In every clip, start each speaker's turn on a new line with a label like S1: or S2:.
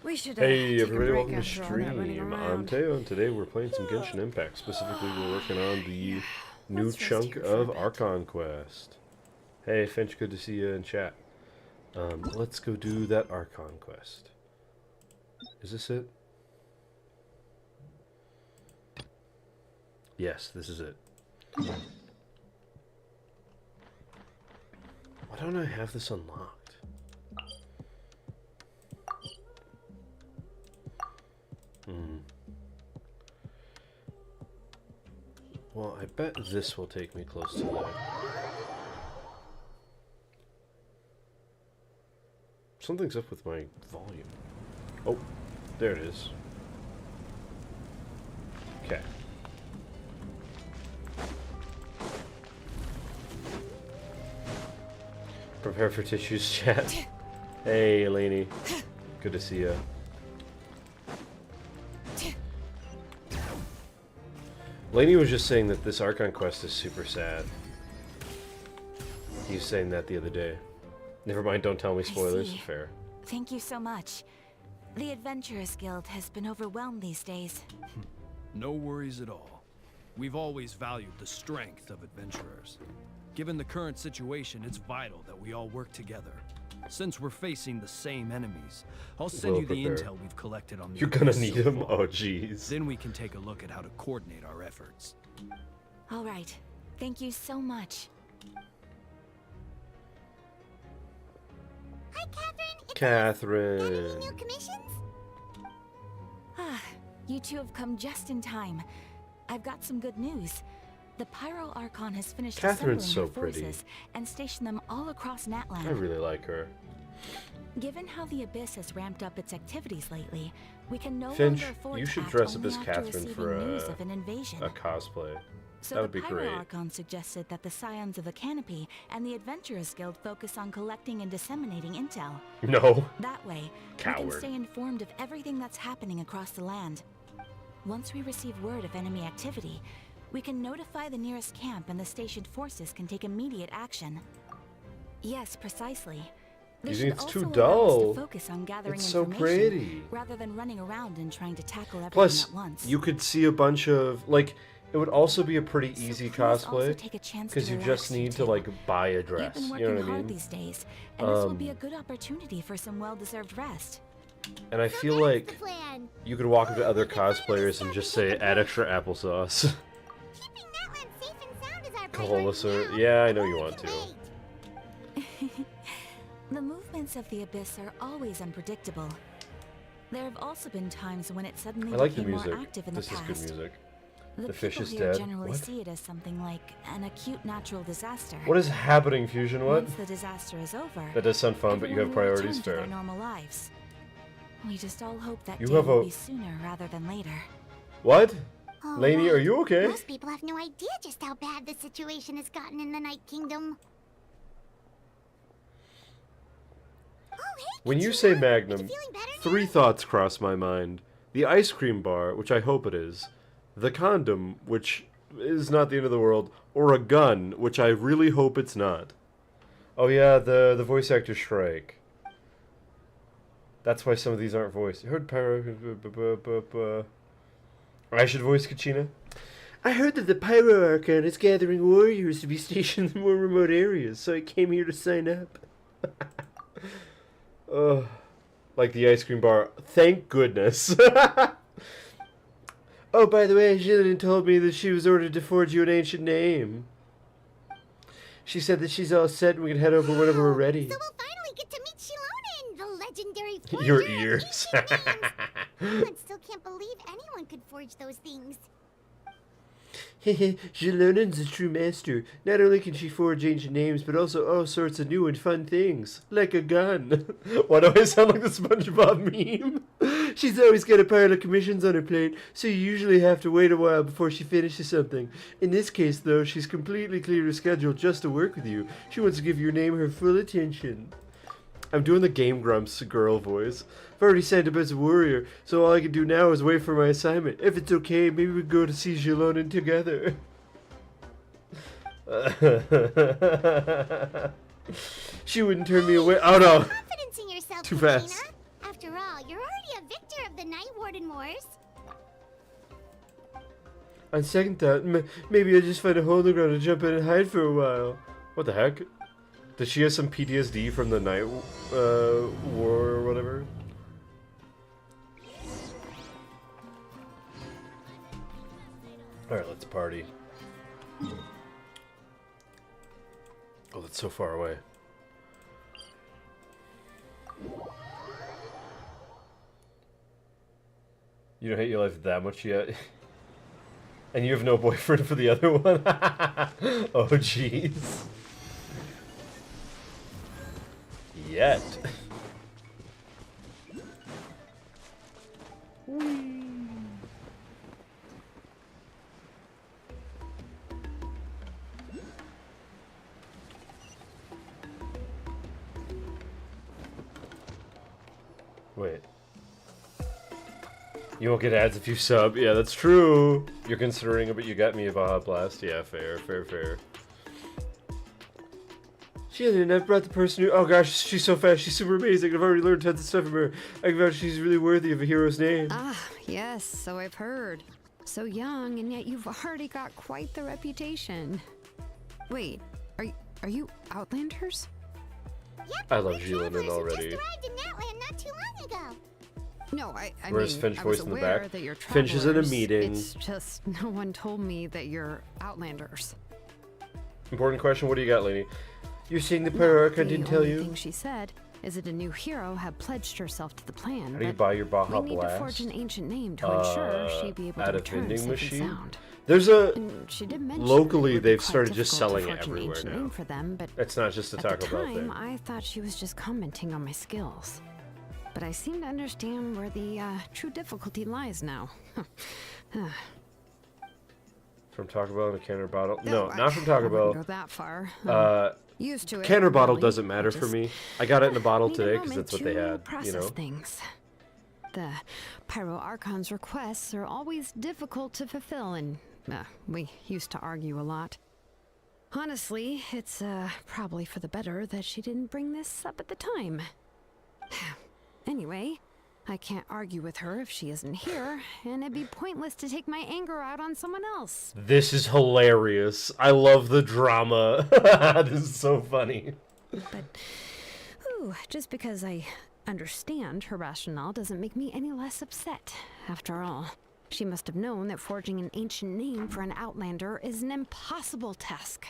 S1: We should
S2: Hey
S1: take
S2: everybody,
S1: a break
S2: welcome to
S1: after all that running
S2: stream. I'm
S1: around.
S2: Teyo, and today we're playing some Genshin Impact. Specifically, we're working on the new
S1: let's rest
S2: chunk
S1: here for a
S2: of
S1: bit.
S2: Archon quest. Hey Finch, good to see you in chat. Let's go do that Archon quest. Is this it? Yes, this is it. Why don't I have this unlocked? Well, I bet this will take me close to that. Something's up with my volume. Oh, there it is. Okay. Prepare for tissues, chat. Hey, Lainey. Good to see you. Lainey was just saying that this Archon quest is super sad. He was saying that the other day. Never mind, don't tell me spoilers.
S3: I see.
S2: Fair.
S3: Thank you so much. The Adventurers Guild has been overwhelmed these days.
S4: No worries at all. We've always valued the strength of adventurers. Given the current situation, it's vital that we all work together. Since we're facing the same enemies, I'll send you the intel we've collected on the
S2: You're gonna
S4: abyss
S2: need
S4: so
S2: him?
S4: far.
S2: Oh, jeez.
S4: Then we can take a look at how to coordinate our efforts.
S3: All right. Thank you so much.
S5: Hi, Catherine.
S2: Catherine.
S5: Any new commissions?
S3: Ah, you two have come just in time. I've got some good news. The Pyro Archon has finished
S2: Catherine's
S3: assembling
S2: so
S3: her
S2: pretty.
S3: forces and stationed them all across Natland.
S2: I really like her.
S3: Given how the Abyss has ramped up its activities lately, we can no
S2: Finch,
S3: longer afford
S2: you
S3: to
S2: should
S3: act
S2: dress up
S3: only
S2: as
S3: after
S2: Catherine
S3: receiving
S2: for
S3: news of an invasion.
S2: a cosplay.
S3: So
S2: That would
S3: the
S2: be
S3: Pyro
S2: great.
S3: Archon suggested that the Scions of the Canopy and the Adventurers Guild focus on collecting and disseminating intel.
S2: No.
S3: That way, we
S2: Coward.
S3: can stay informed of everything that's happening across the land. Once we receive word of enemy activity, we can notify the nearest camp and the stationed forces can take immediate action. Yes, precisely.
S2: You
S3: This
S2: think
S3: should
S2: it's too
S3: also allow us
S2: dull?
S3: to focus on gathering
S2: It's so
S3: information
S2: pretty.
S3: rather than running around and trying to tackle everything
S2: Plus,
S3: at once.
S2: you could see a bunch of, like, it would also be a pretty
S3: So
S2: easy
S3: please also
S2: cosplay.
S3: take a chance
S2: Because
S3: to
S2: you
S3: relax,
S2: just need to,
S3: two.
S2: like, buy a
S3: You've
S2: dress.
S3: been
S2: You
S3: working
S2: know what I
S3: hard
S2: mean?
S3: these days, and this will be a good opportunity for some well-deserved rest.
S2: And I feel
S5: That's
S2: like
S5: the plan.
S2: you could walk up to other cosplayers and just say, add extra applesauce.
S5: Keeping Natland safe and sound is our
S2: Cola,
S5: priority
S2: sir.
S5: now.
S2: Yeah, I know you
S5: We
S2: want
S5: can
S2: to.
S5: wait.
S3: The movements of the Abyss are always unpredictable. There have also been times when it suddenly
S2: I like the
S3: became more
S2: music.
S3: active in
S2: This
S3: the
S2: is
S3: past.
S2: good music.
S3: The
S2: The fish
S3: people
S2: is
S3: here
S2: dead.
S3: generally
S2: What?
S3: see it as something like an acute natural disaster.
S2: What is happening, Fusion? What?
S3: Once the disaster is over,
S2: That does sound fun, but you have
S3: everyone will
S2: priorities,
S3: return to
S2: fair.
S3: their normal lives. We just all hope that
S2: You
S3: day
S2: have
S3: will
S2: a-
S3: be sooner rather than later.
S2: What?
S5: Oh,
S2: Lainey, are
S5: right.
S2: you okay?
S5: Most people have no idea just how bad the situation has gotten in the Night Kingdom. Oh, hey,
S2: When you
S5: Katrina.
S2: say
S5: Are you
S2: Magnum,
S5: feeling better
S2: three
S5: now?
S2: thoughts cross my mind. The ice cream bar, which I hope it is. The condom, which is not the end of the world. Or a gun, which I really hope it's not. Oh yeah, the voice actor strike. That's why some of these aren't voiced. I heard Pyro... I should voice Kachina. I heard that the Pyro Archon is gathering warriors to be stationed in more remote areas, so I came here to sign up. Ugh. Like the ice cream bar. Thank goodness. Oh, by the way, Jillian told me that she was ordered to forge you an ancient name. She said that she's all set and we can head over whenever we're ready.
S5: So we'll finally get to meet Shilonen, the legendary forger
S2: Your
S5: of
S2: ears.
S5: ancient names. I still can't believe anyone could forge those things.
S2: Hehe, Jilonen's a true master. Not only can she forge ancient names, but also all sorts of new and fun things. Like a gun. Why do I sound like the SpongeBob meme? She's always got a pile of commissions on her plate, so you usually have to wait a while before she finishes something. In this case, though, she's completely cleared her schedule just to work with you. She wants to give your name her full attention. I'm doing the Game Grumps girl voice. I've already signed up as a warrior, so all I can do now is wait for my assignment. If it's okay, maybe we can go to see Jilonen together. She wouldn't turn me away. Oh no!
S5: Confidence in yourself,
S2: Too
S5: Katrina.
S2: fast.
S5: After all, you're already a s'mores.
S2: On second thought, maybe I just find a hole in the ground and jump in and hide for a while. What the heck? Does she have some PTSD from the night war or whatever? Alright, let's party. Oh, that's so far away. You don't hate your life that much yet? And you have no boyfriend for the other one? Oh, jeez. Yet. Wait. You won't get ads if you sub. Yeah, that's true. You're considering it, but you got me a Baja Blast. Yeah, fair, fair, fair. Jillian, I've brought the person who... Oh gosh, she's so fast. She's super amazing. I've already learned tons of stuff from her. I can vouch she's really worthy of a hero's name.
S1: Ah, yes, so I've heard. So young, and yet you've already got quite the reputation. Wait, are you Outlanders?
S5: Yep,
S2: I love
S5: we're
S2: Jillian
S5: travelers who
S2: already.
S5: just arrived in Natland not too long ago.
S1: No, I
S2: Where's
S1: mean,
S2: Finch
S1: I was
S2: voice in the
S1: aware
S2: back?
S1: that you're
S2: Finch is in a
S1: travelers.
S2: meeting.
S1: It's just no one told me that you're Outlanders.
S2: Important question. What do you got, lady? You're seeing the Pyro Archon didn't tell
S1: The
S2: you?
S1: only thing she said is that a new hero had pledged herself to the plan.
S2: How do you
S1: but
S2: buy your Baja
S1: we need to forge
S2: Blast?
S1: an ancient name to ensure she'd be able
S2: At
S1: to
S2: a
S1: return
S2: vending
S1: safe
S2: machine?
S1: and sound.
S2: There's a...
S1: And she did mention
S2: Locally,
S1: that it would be
S2: they've
S1: quite
S2: started just
S1: difficult to
S2: selling it
S1: forge an
S2: everywhere
S1: ancient
S2: now.
S1: name for them, but
S2: It's not just a
S1: at
S2: Taco
S1: the
S2: Bell
S1: time,
S2: thing.
S1: I thought she was just commenting on my skills. But I seem to understand where the true difficulty lies now.
S2: From Taco Bell in a canner bottle?
S1: No,
S2: No, not from Taco
S1: I
S2: Bell.
S1: wouldn't go that far. Used to it.
S2: Canner bottle
S1: really.
S2: doesn't matter
S1: I
S2: for
S1: just
S2: me. I got it in a bottle
S1: need
S2: today
S1: a
S2: because
S1: moment
S2: that's what they
S1: to
S2: had,
S1: process
S2: you know?
S1: things. The Pyro Archon's requests are always difficult to fulfill, and we used to argue a lot. Honestly, it's probably for the better that she didn't bring this up at the time. Anyway, I can't argue with her if she isn't here, and it'd be pointless to take my anger out on someone else.
S2: This is hilarious. I love the drama. This is so funny.
S1: But, just because I understand her rationale doesn't make me any less upset. After all, she must have known that forging an ancient name for an Outlander is an impossible task.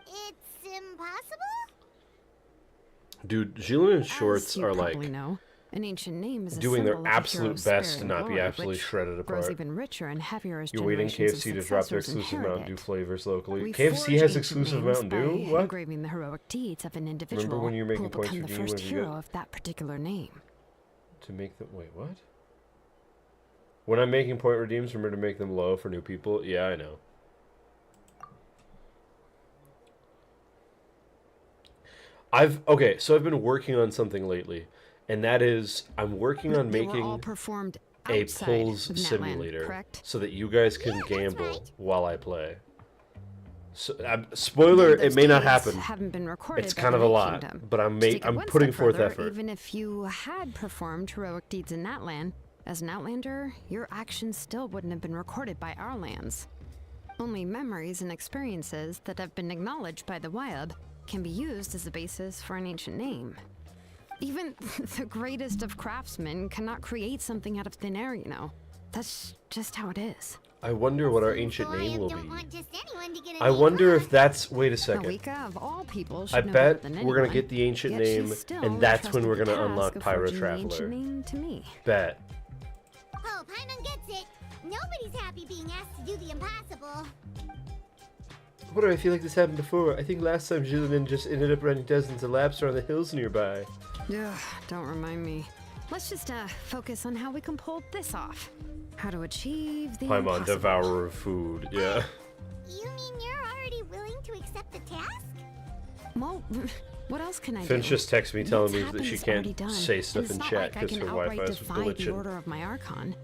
S5: It's impossible?
S2: Dude, Jillian and
S1: As
S2: Shorts
S1: you
S2: are
S1: probably
S2: like
S1: know, an ancient name is a
S2: doing their
S1: symbol of a
S2: absolute
S1: hero's
S2: best
S1: spirit
S2: to
S1: and
S2: not be
S1: glory,
S2: absolutely
S1: which
S2: shredded
S1: grows
S2: apart.
S1: even richer and heavier as
S2: You're waiting
S1: generations
S2: KFC
S1: of
S2: to drop their
S1: successors
S2: exclusive
S1: inherit
S2: Mountain Dew
S1: it.
S2: flavors locally.
S1: We
S2: KFC
S1: forge
S2: has
S1: ancient
S2: exclusive
S1: names
S2: Mountain Dew?
S1: by
S2: What?
S1: engraving the heroic deeds of an individual
S2: Remember when you were
S1: who
S2: making
S1: will
S2: points
S1: become
S2: for
S1: the
S2: D
S1: first
S2: when you
S1: hero
S2: get...
S1: of that particular name.
S2: To make them... Wait, what? When I'm making point redeems, remember to make them low for new people? Yeah, I know. Okay, so I've been working on something lately, and that is I'm working on
S1: They were all
S2: making
S1: performed
S2: a
S1: outside
S2: pulls
S1: of Natland,
S2: simulator
S1: correct?
S2: so that you guys can
S5: Yeah, that's
S2: gamble
S5: right.
S2: while I play. So, spoiler,
S1: Those
S2: it may not
S1: deeds
S2: happen.
S1: Haven't been recorded
S2: It's
S1: by
S2: kind
S1: the
S2: of a
S1: Night
S2: lot,
S1: Kingdom.
S2: but
S1: To take it
S2: I'm
S1: one
S2: putting
S1: step
S2: forth
S1: further,
S2: effort.
S1: Even if you had performed heroic deeds in that land, as an Outlander, your actions still wouldn't have been recorded by our lands. Only memories and experiences that have been acknowledged by the Wyab can be used as a basis for an ancient name. Even the greatest of craftsmen cannot create something out of thin air, you know. That's just how it is.
S2: I wonder what our
S5: The
S2: ancient name
S5: Wyab
S2: will
S5: don't
S2: be.
S5: want just anyone to get a
S2: I
S5: name
S2: wonder
S5: right.
S2: if that's... Wait a second.
S1: Nawika, of all people, should
S2: I
S1: know better
S2: bet
S1: than
S2: we're gonna
S1: anyone,
S2: get the ancient
S1: yet she
S2: name,
S1: still
S2: and that's when
S1: entrusted
S2: we're
S1: the
S2: gonna
S1: task
S2: unlock
S1: of
S2: Pyro
S1: forging the ancient
S2: Traveler.
S1: name to me.
S2: Bet.
S5: Oh, Paimon gets it. Nobody's happy being asked to do the impossible.
S2: What do I feel like this happened before? I think last time Jillian just ended up running dozens of laps around the hills nearby.
S1: Ugh, don't remind me. Let's just focus on how we can pull this off. How to achieve the
S2: Paimon,
S1: impossible.
S2: devourer of food. Yeah.
S5: You mean you're already willing to accept the task?
S1: Well, what else can I
S2: Finch
S1: do?
S2: just texted me telling
S1: What's
S2: me that
S1: happened
S2: she
S1: is already
S2: can't
S1: done,
S2: say
S1: and
S2: stuff
S1: it's
S2: in
S1: not
S2: chat
S1: like I
S2: because
S1: can
S2: her
S1: outright
S2: Wi-Fi is
S1: defy the
S2: glitching.
S1: order of my Archon.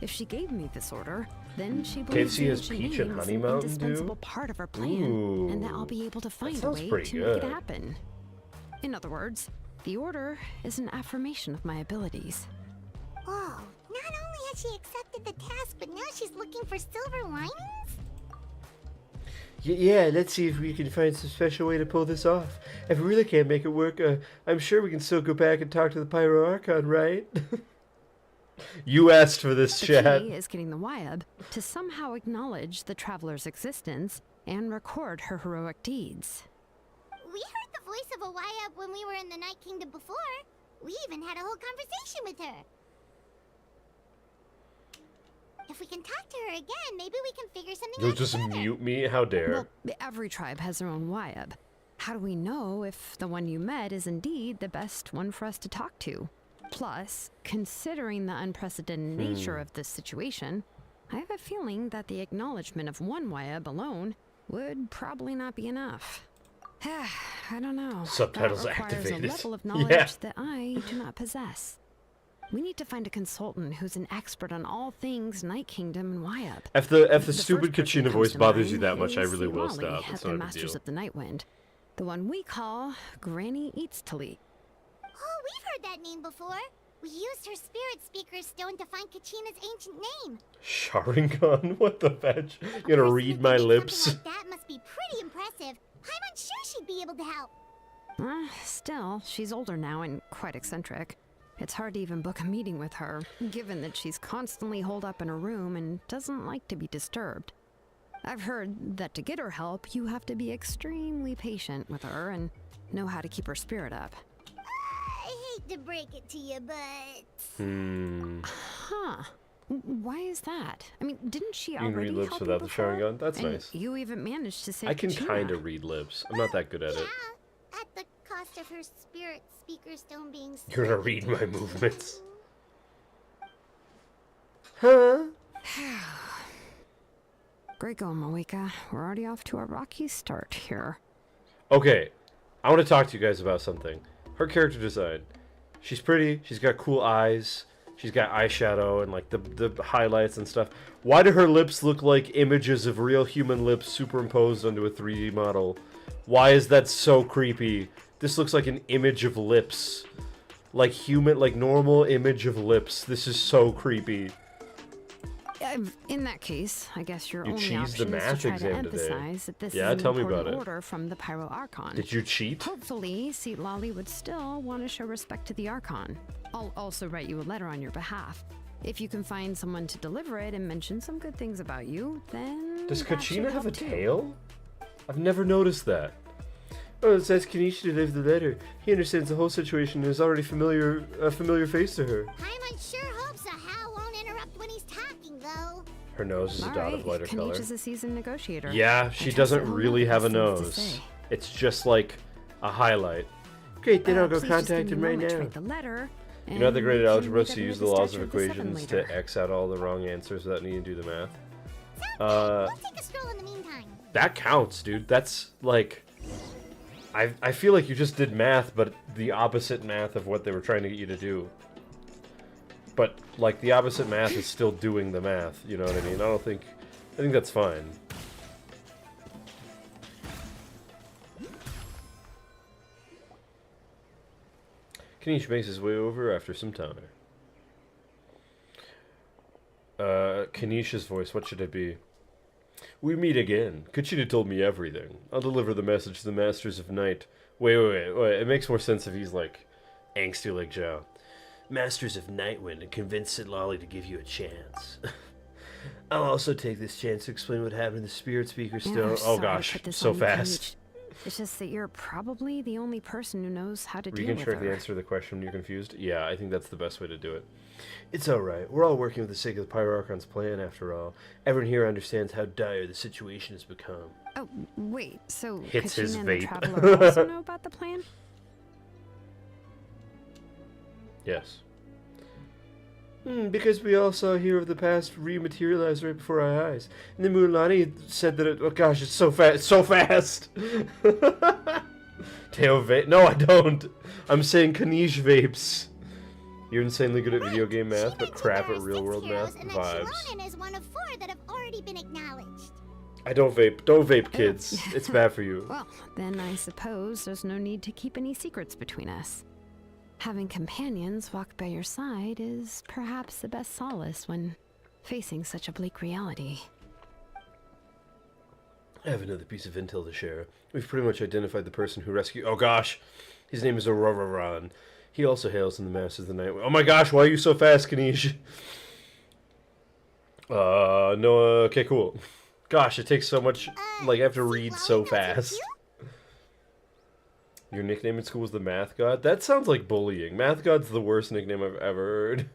S1: If she gave me this order, then she
S2: KFC
S1: believes the
S2: has
S1: ancient
S2: peach
S1: name
S2: and
S1: is
S2: honey
S1: an
S2: Mountain Dew?
S1: indispensable part of her plan, and that I'll be able to find a
S2: sounds
S1: way
S2: pretty
S1: to make
S2: good.
S1: it happen. In other words, the order is an affirmation of my abilities.
S5: Oh, not only that she accepted the task, but now she's looking for silver linings?
S2: Yeah, let's see if we can find some special way to pull this off. If we really can't make it work, I'm sure we can still go back and talk to the Pyro Archon, right? You asked for this,
S1: The
S2: chat.
S1: key is getting the Wyab to somehow acknowledge the traveler's existence and record her heroic deeds.
S5: We heard the voice of a Wyab when we were in the Night Kingdom before. We even had a whole conversation with her. If we can talk to her again, maybe we can figure something
S2: You'll
S5: out
S2: just
S5: together.
S2: mute me? How dare.
S1: Well, every tribe has their own Wyab. How do we know if the one you met is indeed the best one for us to talk to? Plus, considering the unprecedented nature of this situation, I have a feeling that the acknowledgement of one Wyab alone would probably not be enough. I don't know.
S2: Subtitles
S1: that requires
S2: activated.
S1: a level of knowledge
S2: Yeah.
S1: that I do not possess. We need to find a consultant who's an expert on all things Night Kingdom and Wyab.
S2: If the
S1: The
S2: stupid
S1: first person
S2: Kachina
S1: who
S2: voice
S1: comes to
S2: bothers you
S1: mind
S2: that much, I
S1: is
S2: really will
S1: Lolly
S2: stop.
S1: at
S2: It's
S1: the
S2: not a big
S1: Masters
S2: deal.
S1: of the Nightwind, the one we call Granny Eats to Leap.
S5: Oh, we've heard that name before. We used her spirit speaker stone to find Kachina's ancient name.
S2: Sharingan? What the fetch?
S5: A
S2: You gonna
S5: person
S2: read
S5: who
S2: my
S5: can make
S2: lips?
S5: something like that must be pretty impressive. I'm unsure she'd be able to help.
S1: Still, she's older now and quite eccentric. It's hard to even book a meeting with her, given that she's constantly holed up in her room and doesn't like to be disturbed. I've heard that to get her help, you have to be extremely patient with her and know how to keep her spirit up.
S5: I hate to break it to you, but...
S1: Huh. Why is that? I mean, didn't she
S2: You can
S1: already
S2: read lips
S1: help you
S2: without the
S1: before?
S2: Sharingan? That's
S1: And
S2: nice.
S1: You even managed to save
S2: I can
S1: Kachina.
S2: kind of read lips. I'm not that good at it.
S5: Yeah, at the cost of her spirit speaker stone being...
S2: You're gonna read my movements. Huh?
S1: Great going, Moeka. We're already off to a rocky start here.
S2: Okay, I want to talk to you guys about something. Her character design. She's pretty. She's got cool eyes. She's got eyeshadow and like the highlights and stuff. Why do her lips look like images of real human lips superimposed onto a 3D model? Why is that so creepy? This looks like an image of lips. Like human, like normal image of lips. This is so creepy.
S1: In that case, I guess your
S2: You
S1: only
S2: cheesed the
S1: option is
S2: math
S1: to try to
S2: exam today.
S1: emphasize that this
S2: Yeah,
S1: is an
S2: tell me
S1: important
S2: about it.
S1: order from the Pyro Archon.
S2: Did you cheat?
S1: Hopefully, Seat Lolly would still want to show respect to the Archon. I'll also write you a letter on your behalf. If you can find someone to deliver it and mention some good things about you, then
S2: Does
S1: that should
S2: Kachina have a
S1: help too.
S2: tail? I've never noticed that. Oh, it says Kanishi to deliver the letter. He understands the whole situation and is already a familiar face to her.
S5: Paimon sure hopes a Hal won't interrupt when he's talking, though.
S2: Her nose is a
S1: All
S2: dot
S1: right,
S2: of lighter color.
S1: Kanish is a seasoned negotiator.
S2: Yeah,
S1: I
S2: she
S1: trust
S2: doesn't
S1: that he'll
S2: really have a
S1: those things to
S2: nose.
S1: say.
S2: It's just like a highlight. Great, then I'll go
S1: Please just
S2: contact
S1: give
S2: him
S1: me a
S2: right
S1: moment to
S2: now.
S1: write the letter,
S2: You know the
S1: and
S2: great
S1: we can
S2: algebra
S1: make
S2: to
S1: up
S2: use
S1: another
S2: the laws
S1: statue
S2: of
S1: the seven
S2: equations
S1: later.
S2: to X out all the wrong answers without needing to do the math.
S5: We'll take a stroll in the meantime.
S2: That counts, dude. That's like... I feel like you just did math, but the opposite math of what they were trying to get you to do. But, like, the opposite math is still doing the math, you know what I mean? I think that's fine. Kanish makes his way over after some time. Kanish's voice, what should it be? We meet again. Kachina told me everything. I'll deliver the message to the Masters of Night. Wait. It makes more sense if he's like angsty like Zhao. Masters of Nightwind and convince Sitlali to give you a chance. I'll also take this chance to explain what happened to the Spirit Speaker
S1: Yeah,
S2: Stone.
S1: I'm
S2: Oh
S1: sorry to
S2: gosh,
S1: put this
S2: so
S1: on you,
S2: fast.
S1: Kanish. It's just that you're probably the only person who knows how to deal with
S2: Reconstruct the
S1: her.
S2: answer to the question when you're confused? Yeah, I think that's the best way to do it. It's alright. We're all working with the sake of the Pyro Archon's plan, after all. Everyone here understands how dire the situation has become.
S1: Oh, wait, so
S2: Hits his
S1: Kachina and the
S2: vape.
S1: Traveler also know about the plan?
S2: Yes. Because we all saw Hero of the Past rematerialize right before our eyes. And then Mulaney said that oh gosh, it's so fast. It's so fast! Teyo vape. No, I don't. I'm saying Kanish vapes. You're insanely good at video game math,
S5: She
S2: but
S5: mentioned
S2: crap
S5: there
S2: at
S5: are
S2: real
S5: 6
S2: world
S5: heroes
S2: math
S5: and that
S2: vibes.
S5: Shilonen is one of 4 that have already been acknowledged.
S2: I don't vape. Don't vape, kids. It's bad for you.
S1: Well, then I suppose there's no need to keep any secrets between us. Having companions walk by your side is perhaps the best solace when facing such a bleak reality.
S2: I have another piece of intel to share. We've pretty much identified the person who rescued... Oh gosh! His name is Auroran. He also hails in the Masters of the Night. Oh my gosh, why are you so fast, Kanish? No, okay, cool. Gosh, it takes so much... Like, I have to read so fast. Your nickname in school is the Math God? That sounds like bullying. Math God's the worst nickname I've ever heard.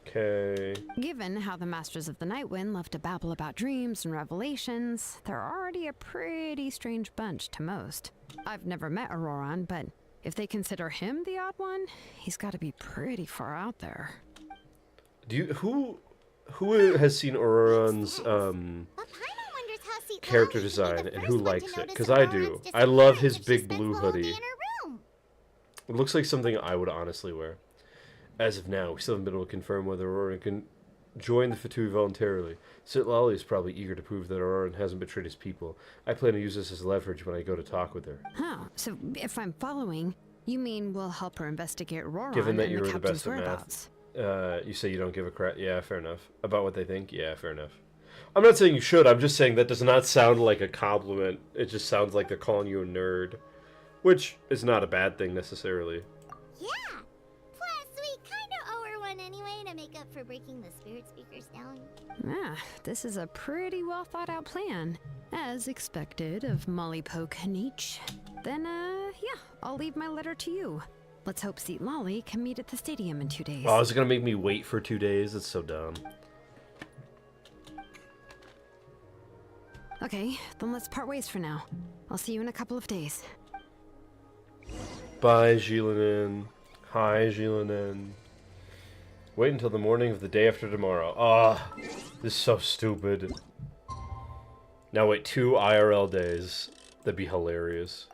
S2: Okay.
S1: Given how the Masters of the Nightwind love to babble about dreams and revelations, they're already a pretty strange bunch to most. I've never met Auroran, but if they consider him the odd one, he's got to be pretty far out there.
S2: Do you... Who has seen Auroran's, character design and who likes it? Because I do. I love his big blue hoodie. It looks like something I would honestly wear. As of now, we still haven't been able to confirm whether Auroran can join the Fatui voluntarily. Citlali is probably eager to prove that Auroran hasn't betrayed his people. I plan to use this as leverage when I go to talk with her.
S1: Huh, so if I'm following, you mean we'll help her investigate Auroran
S2: Given that
S1: and
S2: you
S1: the
S2: were the
S1: captain's
S2: best at
S1: whereabouts?
S2: math, you say you don't give a crap. Yeah, fair enough. About what they think? Yeah, fair enough. I'm not saying you should, I'm just saying that does not sound like a compliment. It just sounds like they're calling you a nerd. Which is not a bad thing, necessarily.
S5: Yeah. Plus, we kind of owe her one anyway to make up for breaking the spirit speakers down.
S1: Ah, this is a pretty well thought out plan. As expected of Molly Poke Hanich. Then, yeah, I'll leave my letter to you. Let's hope Citlali can meet at the stadium in 2 days.
S2: Oh, is it gonna make me wait for 2 days? That's so dumb.
S1: Okay, then let's part ways for now. I'll see you in a couple of days.
S2: Bye, Jilinin. Hi, Jilinin. Wait until the morning of the day after tomorrow. Ah, this is so stupid. Now wait 2 IRL days. That'd be hilarious.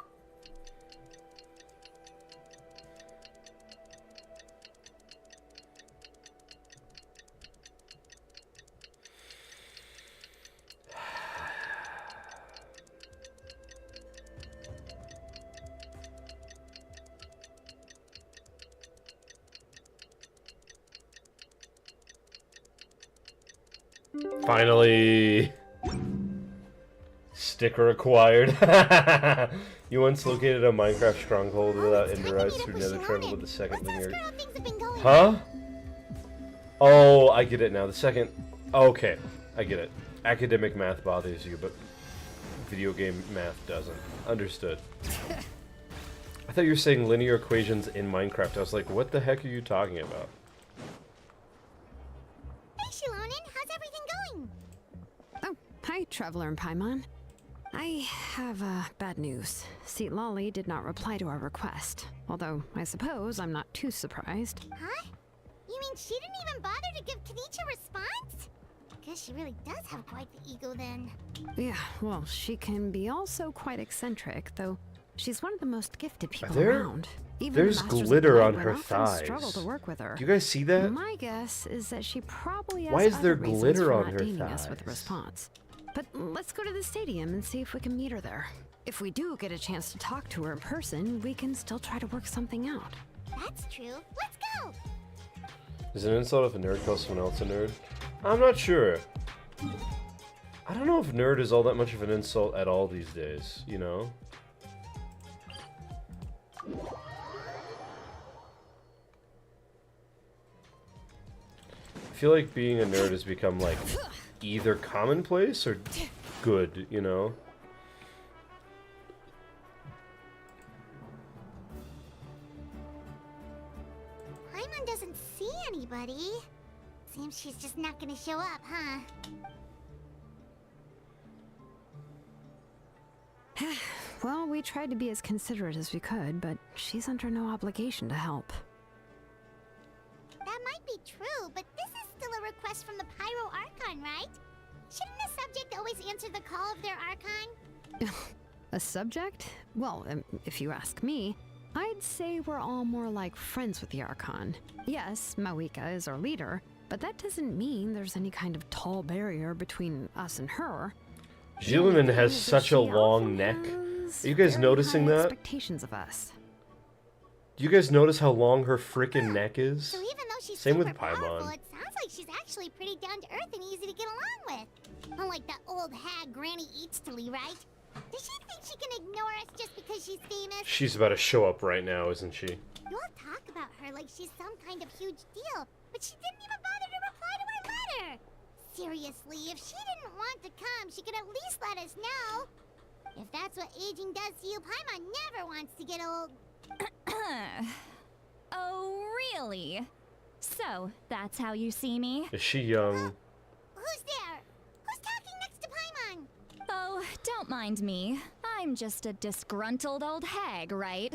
S2: Finally! Sticker acquired. You once located a Minecraft stronghold without enderites through nether travel with the second linear... Huh? Oh, I get it now. The second... Okay, I get it. Academic math bothers you, but video game math doesn't. Understood. I thought you were saying linear equations in Minecraft. I was like, what the heck are you talking about?
S5: Hey, Shilonin, how's everything going?
S1: Oh, hi, Traveler and Paimon. I have bad news. Citlali did not reply to our request. Although, I suppose I'm not too surprised.
S5: Huh? You mean she didn't even bother to give Kanichi a response? Guess she really does have quite the ego then.
S1: Yeah, well, she can be also quite eccentric, though she's one of the most gifted people
S2: There-
S1: around. Even
S2: there's
S1: the Masters of
S2: glitter
S1: the
S2: on
S1: Nightwind
S2: her
S1: often struggle
S2: thighs.
S1: to work with her.
S2: Do you guys see that?
S1: My guess is that she probably has
S2: Why is there
S1: other reasons
S2: glitter
S1: for
S2: on
S1: not
S2: her
S1: deigning us with a
S2: thighs?
S1: response. But let's go to the stadium and see if we can meet her there. If we do get a chance to talk to her in person, we can still try to work something out.
S5: That's true. Let's go!
S2: Is it an insult if a nerd calls someone else a nerd? I'm not sure. I don't know if nerd is all that much of an insult at all these days, you know? I feel like being a nerd has become, like, either commonplace or good, you know?
S5: Paimon doesn't see anybody. Seems she's just not gonna show up, huh?
S1: Well, we tried to be as considerate as we could, but she's under no obligation to help.
S5: That might be true, but this is still a request from the Pyro Archon, right? Shouldn't the subject always answer the call of their Archon?
S1: A subject? Well, if you ask me, I'd say we're all more like friends with the Archon. Yes, Mawika is our leader, but that doesn't mean there's any kind of tall barrier between us and her.
S2: Jillinan has
S1: Is that
S2: such a
S1: she
S2: long
S1: often
S2: neck.
S1: has
S2: Are you guys
S1: very
S2: noticing
S1: high
S2: that?
S1: Expectations of us.
S2: Do you guys notice how long her frickin' neck is?
S5: So even though she's
S2: Same
S5: super
S2: with Paimon.
S5: powerful, it sounds like she's actually pretty down to earth and easy to get along with. Unlike that old hag Granny Eatsterly, right? Does she think she can ignore us just because she's famous?
S2: She's about to show up right now, isn't she?
S5: You all talk about her like she's some kind of huge deal, but she didn't even bother to reply to our letter. Seriously, if she didn't want to come, she could at least let us know. If that's what aging does to you, Paimon never wants to get old.
S6: Oh, really? So, that's how you see me?
S2: Is she young?
S5: Who's there? Who's talking next to Paimon?
S6: Oh, don't mind me. I'm just a disgruntled old hag, right?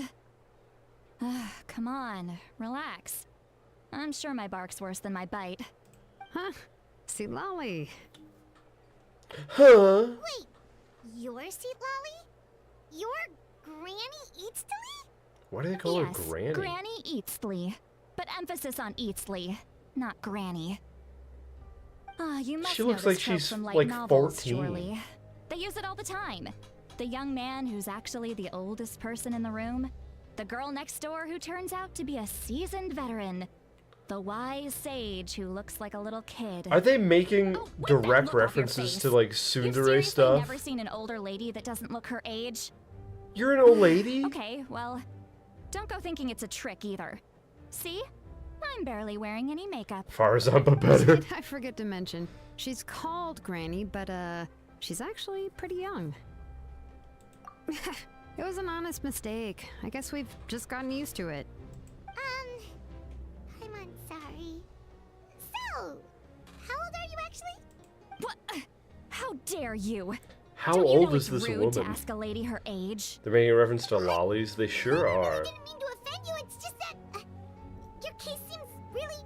S6: Come on, relax. I'm sure my bark's worse than my bite.
S1: Huh? See, Lolly.
S2: Huh?
S5: Wait, your seat, Lolly? Your Granny Eatsterly?
S2: Why do they call
S6: Yes,
S2: her Granny?
S6: Granny Eatsley. But emphasis on Eatsley, not Granny. You must
S2: She
S6: know
S2: looks
S6: this
S2: like
S6: trope
S2: she's,
S6: from light
S2: like,
S6: novels,
S2: 14.
S6: surely. They use it all the time. The young man who's actually the oldest person in the room. The girl next door who turns out to be a seasoned veteran. The wise sage who looks like a little kid.
S2: Are they making
S6: Oh, wipe that
S2: direct
S6: look off your
S2: references
S6: face.
S2: to, like,
S6: You've
S2: tsundere
S6: seriously
S2: stuff?
S6: never seen an older lady that doesn't look her age?
S2: You're an old lady?
S6: Okay, well, don't go thinking it's a trick either. See? I'm barely wearing any makeup.
S2: Farzan, but better.
S1: I forget to mention, she's called Granny, but she's actually pretty young. It was an honest mistake. I guess we've just gotten used to it.
S5: I'm sorry. So, how old are you actually?
S6: What? How dare you?
S2: How
S6: Don't you
S2: old
S6: know
S2: is
S6: it's
S2: this
S6: rude to
S2: woman?
S6: ask a lady her age?
S2: They're making a reference to lollies? They sure are.
S5: I didn't mean to offend you, it's just that your case seems really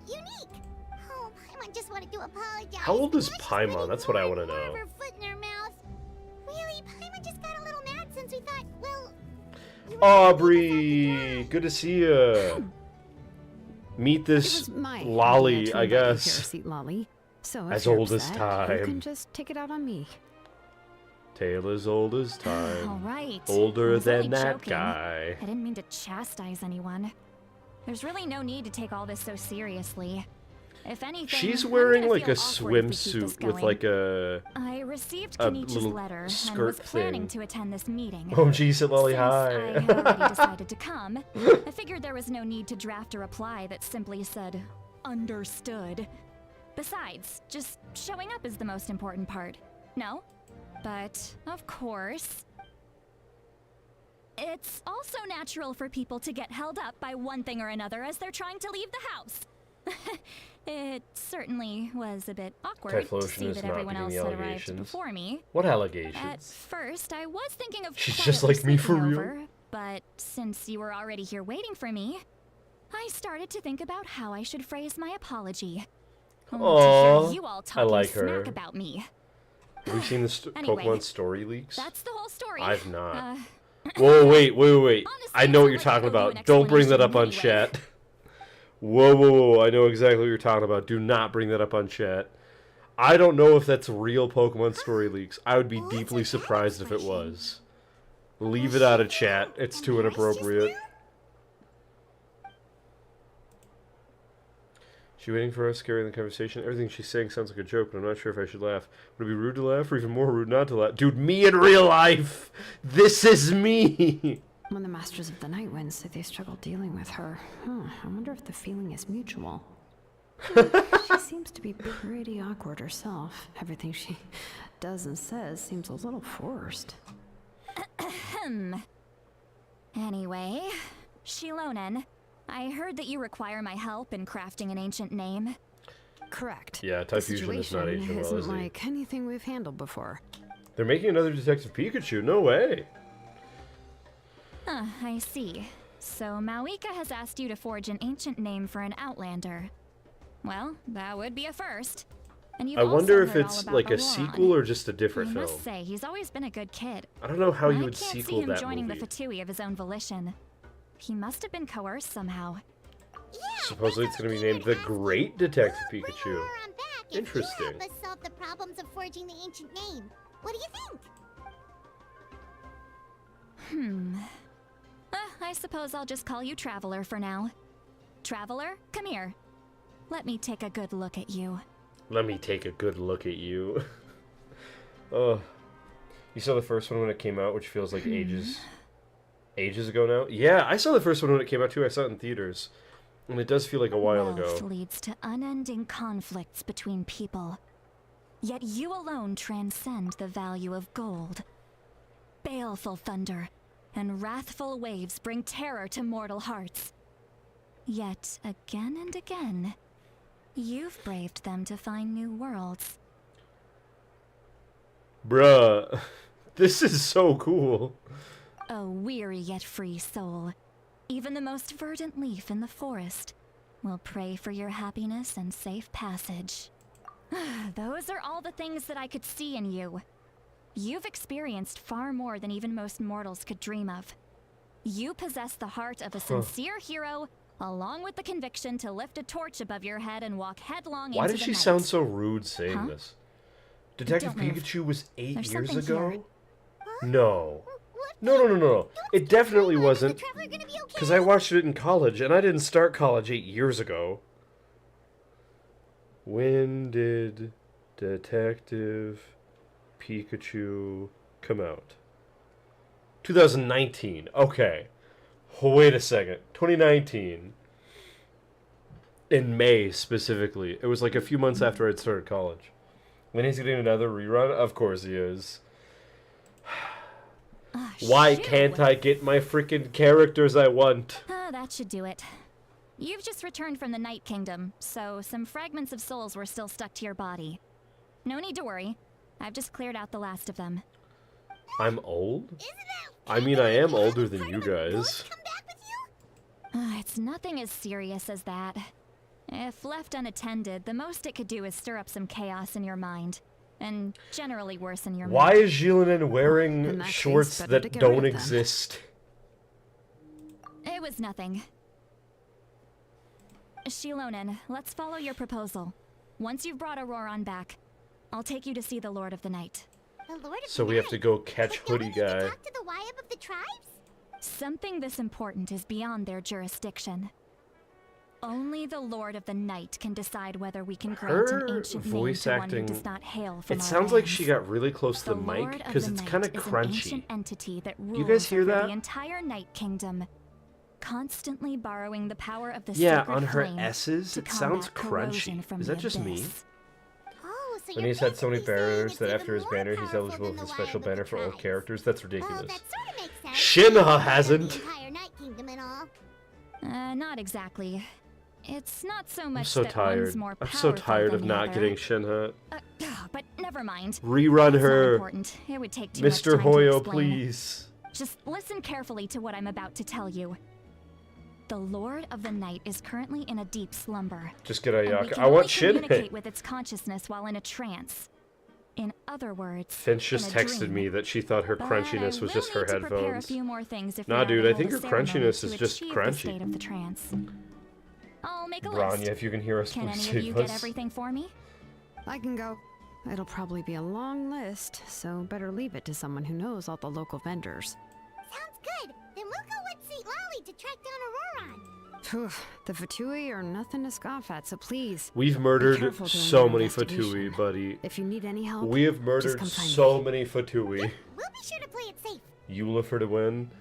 S5: unique. Oh, Paimon just wanted to apologize.
S2: How old is
S5: Now she's
S2: Paimon?
S5: putting
S2: That's what I
S5: more
S2: wanna
S5: and more
S2: know.
S5: of her foot in her mouth. Really, Paimon just got a little mad since we thought, well... you might
S2: Aubrey! Good to see ya. Meet
S1: It
S2: this
S1: was my idea
S2: lolly,
S1: to
S2: I
S1: invite you here,
S2: guess.
S1: seat Lolly. So if
S2: As
S1: you're
S2: old as
S1: upset,
S2: time.
S1: you can just take it out on me.
S2: Tale as old as
S6: All
S2: time.
S6: right.
S2: Older
S6: I was only
S2: than that
S6: joking.
S2: guy.
S6: I didn't mean to chastise anyone. There's really no need to take all this so seriously. If anything,
S2: She's
S6: I'm
S2: wearing
S6: gonna
S2: like a
S6: feel awkward if we keep this
S2: swimsuit with
S6: going.
S2: like a...
S6: I received
S2: a
S6: Kenichi's
S2: little
S6: letter and
S2: skirt
S6: was planning
S2: thing.
S6: to attend this meeting.
S2: Oh geez, at Lolly
S6: Since
S2: High.
S6: I had already decided to come, I figured there was no need to draft a reply that simply said, understood. Besides, just showing up is the most important part. No? But, of course, it's also natural for people to get held up by one thing or another as they're trying to leave the house. It certainly was a bit awkward to
S2: Typhlosion
S6: see
S2: is
S6: that
S2: not
S6: everyone
S2: getting
S6: else
S2: the
S6: had arrived
S2: allegations.
S6: before me.
S2: What
S6: At
S2: allegations?
S6: first, I was thinking of
S2: She's
S6: quietly
S2: just like me for
S6: sneaking
S2: real.
S6: over, but since you were already here waiting for me, I started to think about how I should phrase my apology. Only to
S2: Aw,
S6: hear you all
S2: I
S6: talking
S2: like
S6: smack
S2: her.
S6: about me.
S2: Have you seen the
S6: Anyway,
S2: Pokemon story leaks?
S6: That's the whole story.
S2: I've not.
S6: Uh,
S2: Whoa, wait.
S6: Honestly,
S2: I know what you're
S6: it's
S2: talking
S6: already owe you
S2: about.
S6: an
S2: Don't bring that up on
S6: explanation anyway.
S2: chat. Whoa. I know exactly what you're talking about. Do not bring that up on chat. I don't know if that's real Pokemon story leaks. I would be
S5: What's
S2: deeply
S5: that
S2: surprised if it
S5: expression?
S2: was. Leave it out of chat. It's too inappropriate. She waiting for us, carrying the conversation. Everything she's saying sounds like a joke, but I'm not sure if I should laugh. Would it be rude to laugh, or even more rude not to laugh? Dude, me in real life! This is me!
S1: When the Masters of the Night Wind say they struggle dealing with her, I wonder if the feeling is mutual. She seems to be pretty awkward herself. Everything she does and says seems a little forced.
S6: Anyway, Shilonen, I heard that you require my help in crafting an ancient name.
S1: Correct.
S2: Yeah,
S1: The
S2: Typhusion is not
S1: situation
S2: aging well,
S1: isn't
S2: is he?
S1: like anything we've handled before.
S2: They're making another Detective Pikachu. No way.
S6: I see. So Mawika has asked you to forge an ancient name for an Outlander. Well, that would be a first. And you've
S2: I wonder
S6: also
S2: if
S6: heard all
S2: it's
S6: about
S2: like a
S6: Auron.
S2: sequel or just a different
S6: I
S2: film.
S6: must say, he's always been a good kid.
S2: I don't know how you
S6: I
S2: would
S6: can't see
S2: sequel
S6: him
S2: that
S6: joining
S2: movie.
S6: the Fatui of his own volition. He must have been coerced somehow.
S5: Yeah,
S2: Supposedly it's
S5: that's
S2: going to be
S5: what
S2: named
S5: we
S2: The
S5: were asking.
S2: Great Detective
S5: We'll bring
S2: Pikachu.
S5: Auron back if
S2: Interesting.
S5: You help us solve the problems of forging the ancient name. What do you think?
S6: I I suppose I'll just call you Traveler for now. Traveler, come here. Let me take a good look at you.
S2: Let me take a good look at you. Oh. You saw the first one when it came out, which feels like ages ago now? Yeah, I saw the first one when it came out too. I saw it in theaters. And it does feel like a while
S6: Wealth
S2: ago.
S6: leads to unending conflicts between people. Yet you alone transcend the value of gold. Baleful thunder and wrathful waves bring terror to mortal hearts. Yet again and again, you've braved them to find new worlds.
S2: Bruh, this is so cool.
S6: A weary yet free soul, even the most verdant leaf in the forest will pray for your happiness and safe passage. Those are all the things that I could see in you. You've experienced far more than even most mortals could dream of. You possess the heart of a sincere hero, along with the conviction to lift a torch above your head and walk headlong into the night.
S2: Why does she sound so rude saying this? Detective
S6: Don't move.
S2: Pikachu was 8
S6: There's
S2: years
S6: something
S2: ago?
S6: here.
S2: No.
S5: What?
S2: No. It definitely wasn't.
S5: Is the Traveler gonna be okay?
S2: Because I watched it in college, and I didn't start college 8 years ago. When did Detective Pikachu come out? 2019. Okay. Wait a second. 2019. In May, specifically. It was like a few months after I'd started college. When he's getting another rerun? Of course he is. Why can't I get my freaking characters I want?
S6: That should do it. You've just returned from the Night Kingdom, so some fragments of souls were still stuck to your body. No need to worry. I've just cleared out the last of them.
S2: I'm old?
S5: Isn't that
S2: I mean, I am
S5: having
S2: older than
S5: part
S2: you
S5: of a ghost
S2: guys.
S5: come back with you?
S6: It's nothing as serious as that. If left unattended, the most it could do is stir up some chaos in your mind, and generally worsen your
S2: Why
S6: mood.
S2: is Jillian
S1: In
S2: wearing
S1: that case,
S2: shorts
S1: better to
S2: that
S1: get
S2: don't
S1: rid of them.
S2: exist?
S6: It was nothing. Shilonen, let's follow your proposal. Once you've brought Auroron back, I'll take you to see the Lord of the Night.
S5: The Lord of
S2: So
S5: the
S2: we have to
S5: Night.
S2: go catch
S5: But don't we
S2: Hoodie
S5: need to
S2: Guy.
S5: talk to the Wyab of the tribes?
S6: Something this important is beyond their jurisdiction. Only the Lord of the Night can decide whether we can grant an
S2: Her
S6: ancient
S2: voice
S6: name to one
S2: acting-
S6: who does not hail from
S2: It
S6: our
S2: sounds like
S6: lands.
S2: she got really close to the
S6: Lord
S2: mic
S6: of
S2: because
S6: the
S2: it's
S6: Night
S2: kind of
S6: is an
S2: crunchy.
S6: ancient entity that rules
S2: You guys hear
S6: over
S2: that?
S6: the entire Night Kingdom, constantly borrowing the power of the
S2: Yeah,
S6: sacred
S2: on her
S6: flame
S2: S's,
S6: to
S2: it sounds
S6: combat corrosion
S2: crunchy.
S6: from
S2: Is
S6: the
S2: that just me?
S6: abyss.
S5: Oh, so
S2: When
S5: you're
S2: he's had so many
S5: basically saying
S2: barriers
S5: it's
S2: that
S5: even
S2: after his
S5: more
S2: banner, he's
S5: powerful
S2: eligible
S5: than
S2: for
S5: the
S2: a special
S5: Wyab of
S2: banner
S5: the
S2: for all
S5: tribes.
S2: characters. That's
S5: Well,
S2: ridiculous.
S5: that sort of makes sense.
S2: Shinha
S5: The
S2: hasn't.
S5: entire Night Kingdom and all.
S6: Not exactly. It's not so much
S2: I'm so
S6: that one's
S2: tired.
S6: more
S2: I'm so
S6: powerful
S2: tired
S6: than
S2: of
S6: the
S2: not
S6: other.
S2: getting Shinha.
S6: But never mind.
S2: Rerun
S6: It's not
S2: her.
S6: important. It would take too much
S2: Mr.
S6: time to
S2: Hoyo,
S6: explain.
S2: please.
S6: Just listen carefully to what I'm about to tell you. The Lord of the Night is currently in a deep slumber.
S2: Just get
S6: And we
S2: Ayaka.
S6: can
S2: I want
S6: only communicate
S2: Shinha.
S6: with its consciousness while in a trance. In other words,
S2: Finch
S6: in
S2: just
S6: a
S2: texted
S6: dream.
S2: me that she thought her
S6: But
S2: crunchiness
S6: I
S2: was
S6: will
S2: just her
S6: need to prepare a
S2: headphones.
S6: few more things if
S2: Nah,
S6: we are to
S2: dude, I
S6: hold
S2: think
S6: a
S2: her
S6: ceremony
S2: crunchiness
S6: to
S2: is just
S6: achieve
S2: crunchy.
S6: the state of the trance. I'll make a
S2: Branya,
S6: list.
S2: if you can hear us,
S6: Can
S2: please
S6: any of
S2: save
S6: you
S2: us.
S6: get everything for me?
S1: I can go. It'll probably be a long list, so better leave it to someone who knows all the local vendors.
S5: Sounds good. Then we'll go with St. Lolly to track down Auroron.
S1: Phew, the Fatui are nothing to scoff at, so please,
S2: We've
S1: be
S2: murdered
S1: careful during
S2: so
S1: your
S2: many
S1: investigation.
S2: Fatui, buddy.
S1: If you need any help,
S2: We have
S1: just
S2: murdered
S1: come find
S2: so
S1: me.
S2: many Fatui.
S5: We'll be sure to play it safe.
S2: Eula to win.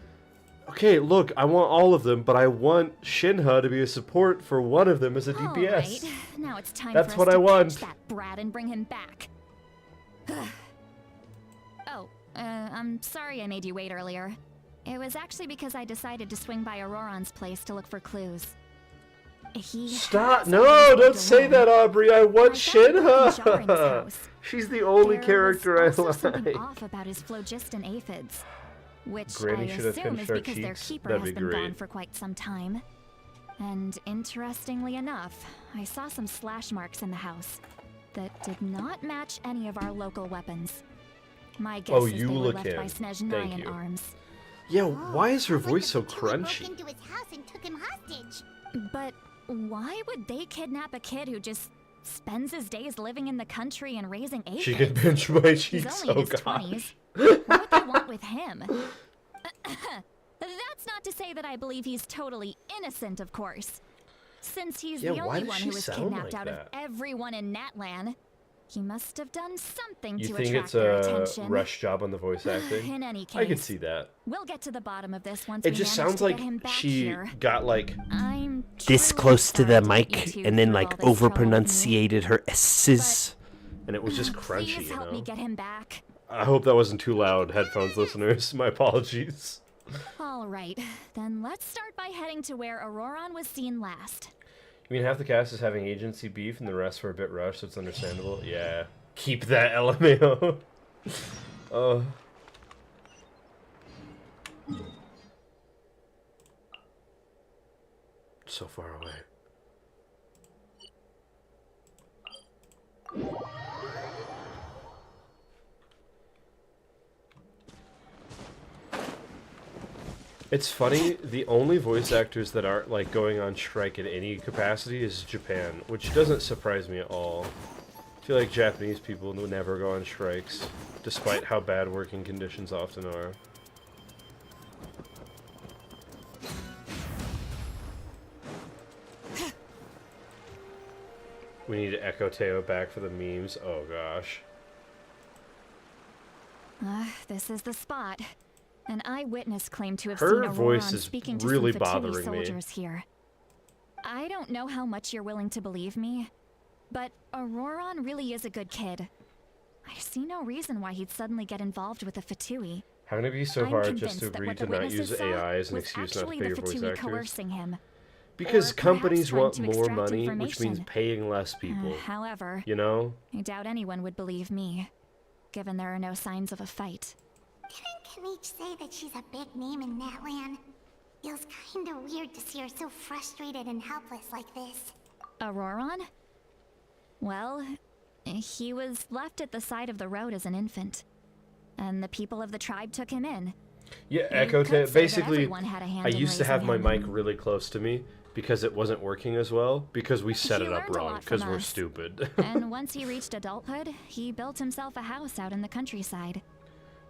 S2: Okay, look, I want all of them, but I want Shinha to be a support for one of them as a DPS.
S6: All right. Now it's time
S2: That's
S6: for
S2: what
S6: us
S2: I
S6: to
S2: want.
S6: catch that brat and bring him back. I'm sorry I made you wait earlier. It was actually because I decided to swing by Auroron's place to look for clues. He
S2: Stop!
S6: has
S2: No,
S6: always
S2: don't
S6: lived
S2: say
S6: alone.
S2: that, Aubrey. I want
S6: I found a broken jar in his
S2: Shinha.
S6: house.
S2: She's the only
S6: There
S2: character I
S6: was also something
S2: like.
S6: off about his phlogiston aphids, which
S2: Granny
S6: I
S2: should have
S6: assume is
S2: pinched our
S6: because their
S2: cheeks.
S6: keeper
S2: That'd
S6: has
S2: be
S6: been gone
S2: great.
S6: for quite some time. And interestingly enough, I saw some slash marks in the house that did not match any of our local weapons. My guess
S2: Oh,
S6: is they
S2: you
S6: were
S2: look
S6: left by
S2: in.
S6: Snezh
S2: Thank
S6: Nyan
S2: you.
S6: arms.
S2: Yeah,
S5: Oh,
S2: why is her
S5: sounds like
S2: voice so
S5: the Fatui broke
S2: crunchy?
S5: into his house and took him hostage.
S6: But why would they kidnap a kid who just spends his days living in the country and raising aphids?
S2: She can pinch my
S6: He's
S2: cheeks.
S6: only in
S2: Oh
S6: his
S2: gosh.
S6: 20s. What would they want with him? That's not not to say that I believe he's totally innocent, of course. Since he's
S2: Yeah,
S6: the
S2: why
S6: only
S2: does
S6: one
S2: she
S6: who was
S2: sound
S6: kidnapped
S2: like
S6: out of
S2: that?
S6: everyone in Natlan, he must have done something
S2: You
S6: to
S2: think
S6: attract
S2: it's
S6: their
S2: a
S6: attention.
S2: rush job on the voice acting?
S6: In any case,
S2: I could see that.
S6: we'll get to the bottom of this once
S2: It
S6: we
S2: just
S6: manage
S2: sounds
S6: to
S2: like
S6: get him back
S2: she
S6: here.
S2: got like
S6: I'm
S2: this
S6: truly
S2: close to the
S6: sorry to put you
S2: mic
S6: two
S2: and then
S6: through
S2: like
S6: all this trouble with me.
S2: overpronunciated her S's, and it was just crunchy,
S6: Please
S2: you
S6: help
S2: know.
S6: me get him back.
S2: I hope that wasn't too loud, headphones listeners. My apologies.
S6: All right, then let's start by heading to where Auroron was seen last.
S2: You mean half the cast is having agency beef and the rest were a bit rushed, so it's understandable? Yeah. Keep that LMAO. So far away. It's funny, the only voice actors that aren't like going on strike in any capacity is Japan, which doesn't surprise me at all. I feel like Japanese people would never go on strikes, despite how bad working conditions often are. We need to echo Teyo back for the memes. Oh gosh.
S6: This is the spot. An eyewitness claimed to have
S2: Her
S6: seen
S2: voice
S6: Auroron
S2: is
S6: speaking to
S2: really
S6: some Fatui
S2: bothering me.
S6: soldiers here. I don't know how much you're willing to believe me, but Auroron really is a good kid. I see no reason why he'd suddenly get involved with the Fatui.
S2: How can it be so
S6: I'm
S2: hard just to
S6: convinced that
S2: agree
S6: what
S2: to
S6: the
S2: not
S6: witnesses
S2: use
S6: saw
S2: AI as an
S6: was
S2: excuse not to
S6: actually
S2: pay your
S6: the
S2: voice
S6: Fatui
S2: actors?
S6: coercing him.
S2: Because
S6: Or perhaps
S2: companies
S6: trying
S2: want
S6: to
S2: more
S6: extract
S2: money, which means
S6: information.
S2: paying less people.
S6: However,
S2: You know?
S6: I doubt anyone would believe me, given there are no signs of a fight.
S5: Didn't Kanich say that she's a big name in Natlan? Feels kinda weird to see her so frustrated and helpless like this.
S6: Auroron? Well, he was left at the side of the road as an infant, and the people of the tribe took him in.
S2: Yeah,
S6: You
S2: Echo
S6: could say that
S2: basically,
S6: everyone had a hand
S2: I
S6: in
S2: used to have my
S6: raising him.
S2: mic really close to me because it wasn't working as well because we set
S6: He
S2: it up
S6: learned a
S2: wrong
S6: lot
S2: because
S6: from
S2: we're
S6: us.
S2: stupid.
S6: And once he reached adulthood, he built himself a house out in the countryside.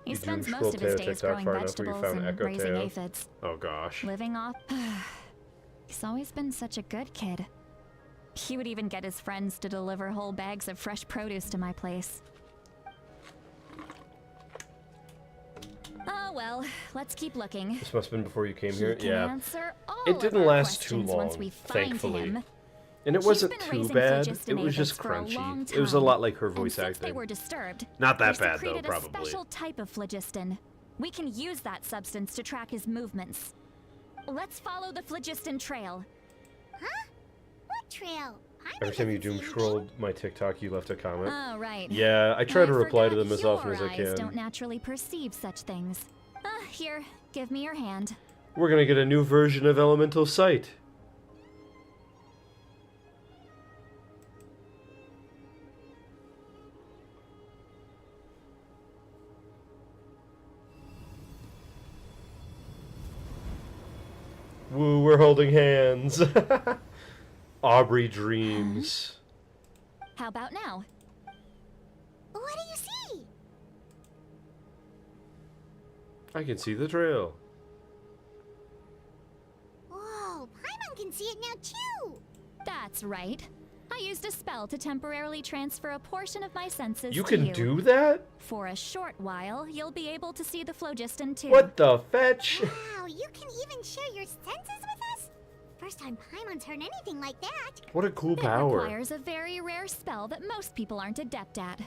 S6: He
S2: You
S6: spends
S2: doom
S6: most of his
S2: scroll
S6: days
S2: TikTok
S6: growing
S2: far enough where you
S6: vegetables
S2: found
S6: and
S2: Echo
S6: raising
S2: Teyo?
S6: aphids.
S2: Oh gosh.
S6: Living off... He's always been such a good kid. He would even get his friends to deliver whole bags of fresh produce to my place. Oh well, let's keep looking.
S2: This must have been before you came
S6: He
S2: here.
S6: can
S2: Yeah.
S6: answer all
S2: It
S6: of
S2: didn't
S6: our
S2: last too
S6: questions
S2: long,
S6: once we find
S2: thankfully.
S6: him.
S2: And it
S6: He's
S2: wasn't
S6: been
S2: too
S6: raising
S2: bad.
S6: phlogiston
S2: It was just
S6: aphids for a long
S2: crunchy. It was a
S6: time,
S2: lot like her
S6: and
S2: voice
S6: since they
S2: acting.
S6: were disturbed,
S2: Not that
S6: they
S2: bad though,
S6: secreted
S2: probably.
S6: a special type of phlogiston. We can use that substance to track his movements. Let's follow the phlogiston trail.
S5: Huh? What trail?
S2: Every time you doom scrolled my TikTok, you left a comment.
S6: Oh, right.
S2: Yeah, I try to reply to
S6: forgot
S2: them as often as I
S6: your eyes
S2: can.
S6: don't naturally perceive such things. Here, give me your hand.
S2: We're gonna get a new version of Elemental Sight. Woo, we're holding hands. Aubrey dreams.
S6: How about now?
S5: What do you see?
S2: I can see the trail.
S5: Whoa, Paimon can see it now too!
S6: That's right. I used a spell to temporarily transfer a portion of my senses
S2: You
S6: to
S2: can
S6: you.
S2: do that?
S6: For a short while, you'll be able to see the phlogiston too.
S2: What the fetch?
S5: Wow, you can even share your senses with us? First time Paimon's heard anything like that.
S2: What a cool
S6: It
S2: power.
S6: requires a very rare spell that most people aren't adept at.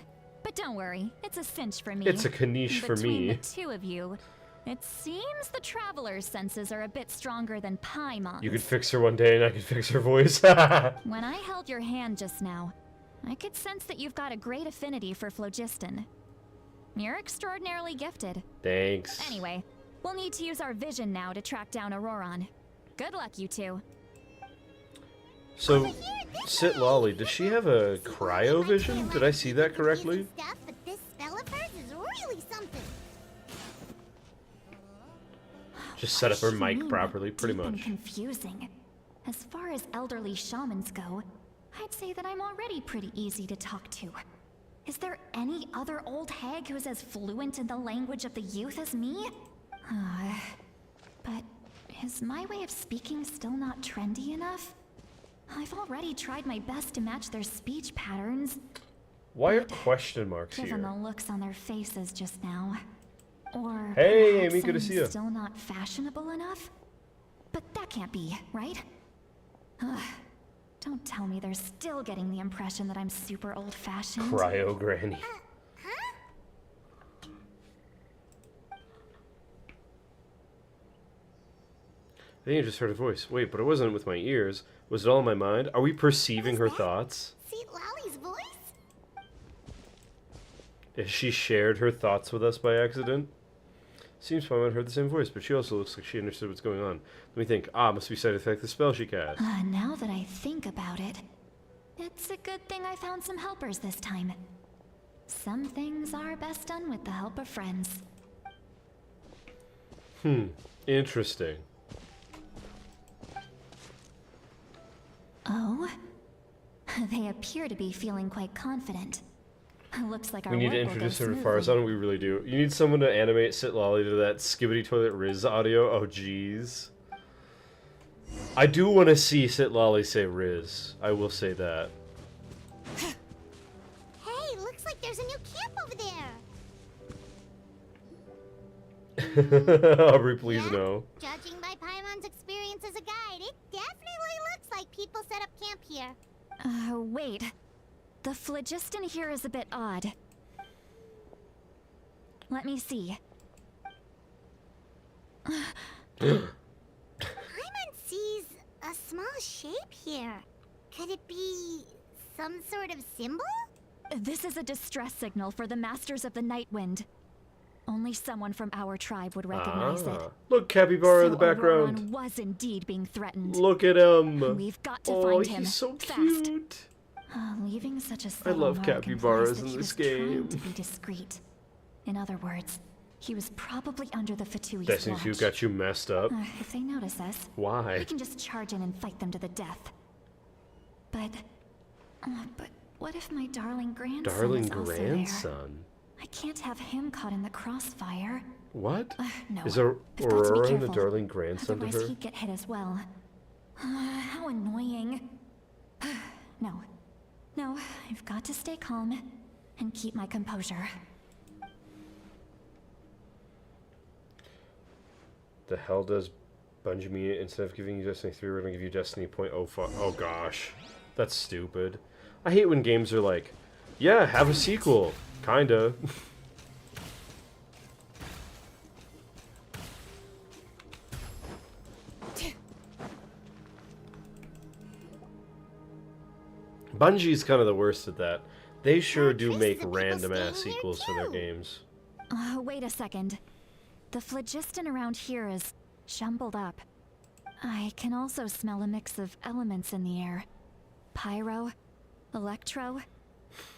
S6: But don't worry, it's a cinch for me.
S2: It's a Kanish for
S6: Between
S2: me.
S6: the two of you, it seems the Traveler's senses are a bit stronger than Paimon's.
S2: You could fix her one day and I could fix her voice.
S6: When I held your hand just now, I could sense that you've got a great affinity for phlogiston. You're extraordinarily gifted.
S2: Thanks.
S6: Anyway, we'll need to use our vision now to track down Auroron. Good luck, you two.
S2: So, Sit Lolly, does she have a cryo vision? Did I see that correctly?
S5: Stuff, but this spell of hers is really something.
S2: Just set up her
S6: What does she
S2: mic
S6: mean,
S2: properly, pretty
S6: deep and
S2: much.
S6: confusing. As far as elderly shamans go, I'd say that I'm already pretty easy to talk to. Is there any other old hag who's as fluent in the language of the youth as me? But Is my way of speaking still not trendy enough? I've already tried my best to match their speech patterns.
S2: Why are question marks
S6: Given the
S2: here?
S6: looks on their faces just now. Or
S2: Hey,
S6: perhaps
S2: Amy, good to
S6: I'm
S2: see you.
S6: still not fashionable enough? But that can't be, right? Ugh. Don't tell me they're still getting the impression that I'm super old-fashioned.
S2: Cryo Granny. I think I just heard a voice. Wait, but it wasn't with my ears. Was it all in my mind? Are we perceiving her thoughts?
S5: Sweet Lolly's voice?
S2: Has she shared her thoughts with us by accident? Seems Paimon heard the same voice, but she also looks like she understood what's going on. Let me think. Ah, must be side effect the spell she cast.
S6: Now that I think about it, it's a good thing I found some helpers this time. Some things are best done with the help of friends.
S2: Interesting.
S6: Oh? They appear to be feeling quite confident. Looks like our
S2: We need to
S6: work will
S2: introduce
S6: go
S2: her to
S6: smoothly.
S2: Farzan. We really do. You need someone to animate Sit Lolly to that Skibbity Toilet Riz audio. Oh, jeez. I do want to see Sit Lolly say Riz. I will say that.
S5: Hey, looks like there's a new camp over there.
S2: Aubrey, please
S5: Yeah?
S2: no.
S5: Judging by Paimon's experience as a guide, it definitely looks like people set up camp here.
S6: Wait. The phlogiston here is a bit odd. Let me see.
S5: Paimon sees a small shape here. Could it be some sort of symbol?
S6: This is a distress signal for the Masters of the Night Wind. Only someone from our tribe would recognize it.
S2: Look, Capybara in the
S6: So
S2: background.
S6: Auroron was indeed being threatened.
S2: Look at him.
S6: We've got to
S2: Oh,
S6: find him.
S2: he's so
S6: fast.
S2: cute.
S6: Leaving such a
S2: I
S6: subtle
S2: love
S6: mark
S2: capybaras
S6: implies that
S2: in
S6: he
S2: this
S6: was trying
S2: game.
S6: to be discreet. In other words, he was probably under the Fatui's
S2: Destiny 2
S6: watch.
S2: got you messed up.
S6: If they notice us,
S2: Why?
S6: we can just charge in and fight them to the death. But what if my darling grandson
S2: Darling
S6: is also there?
S2: grandson.
S6: I can't have him caught in the crossfire.
S2: What?
S6: No.
S2: Is
S6: I've got to be
S2: Aurora the
S6: careful.
S2: darling grandson to
S6: Otherwise
S2: her?
S6: he'd get hit as well. How annoying. No, I've got to stay calm and keep my composure.
S2: The hell does Bungie mean? Instead of giving you Destiny 3, we're gonna give you Destiny point oh fuck. Oh gosh. That's stupid. I hate when games are like, yeah, have a sequel. Kinda. Bungie's kind of the worst at that. They sure do
S5: traces
S2: make
S5: of people
S2: random ass
S5: staying here,
S2: sequels for their
S5: too.
S2: games.
S6: Wait a second. The phlogiston around here is jumbled up. I can also smell a mix of elements in the air. Pyro, electro,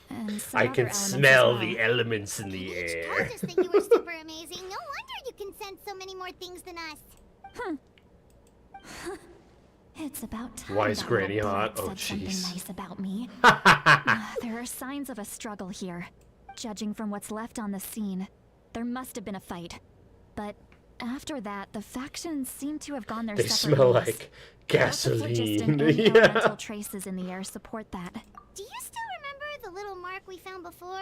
S6: and some
S2: I
S6: other
S2: can
S6: elements as
S2: smell
S6: well.
S2: the elements in the
S5: You
S2: air.
S5: told us that you were super amazing. No wonder you can sense so many more things than us.
S6: It's about time
S2: Why is
S6: that
S2: Granny
S6: little
S2: hot?
S6: brat
S2: Oh,
S6: said something
S2: jeez.
S6: nice about me. There are signs of a struggle here. Judging from what's left on the scene, there must have been a fight. But after that, the factions seem to have gone their
S2: They
S6: separate
S2: smell
S6: ways.
S2: like
S6: Both the
S2: gasoline.
S6: phlogiston and the
S2: Yeah.
S6: elemental traces in the air support that.
S5: Do you still remember the little mark we found before?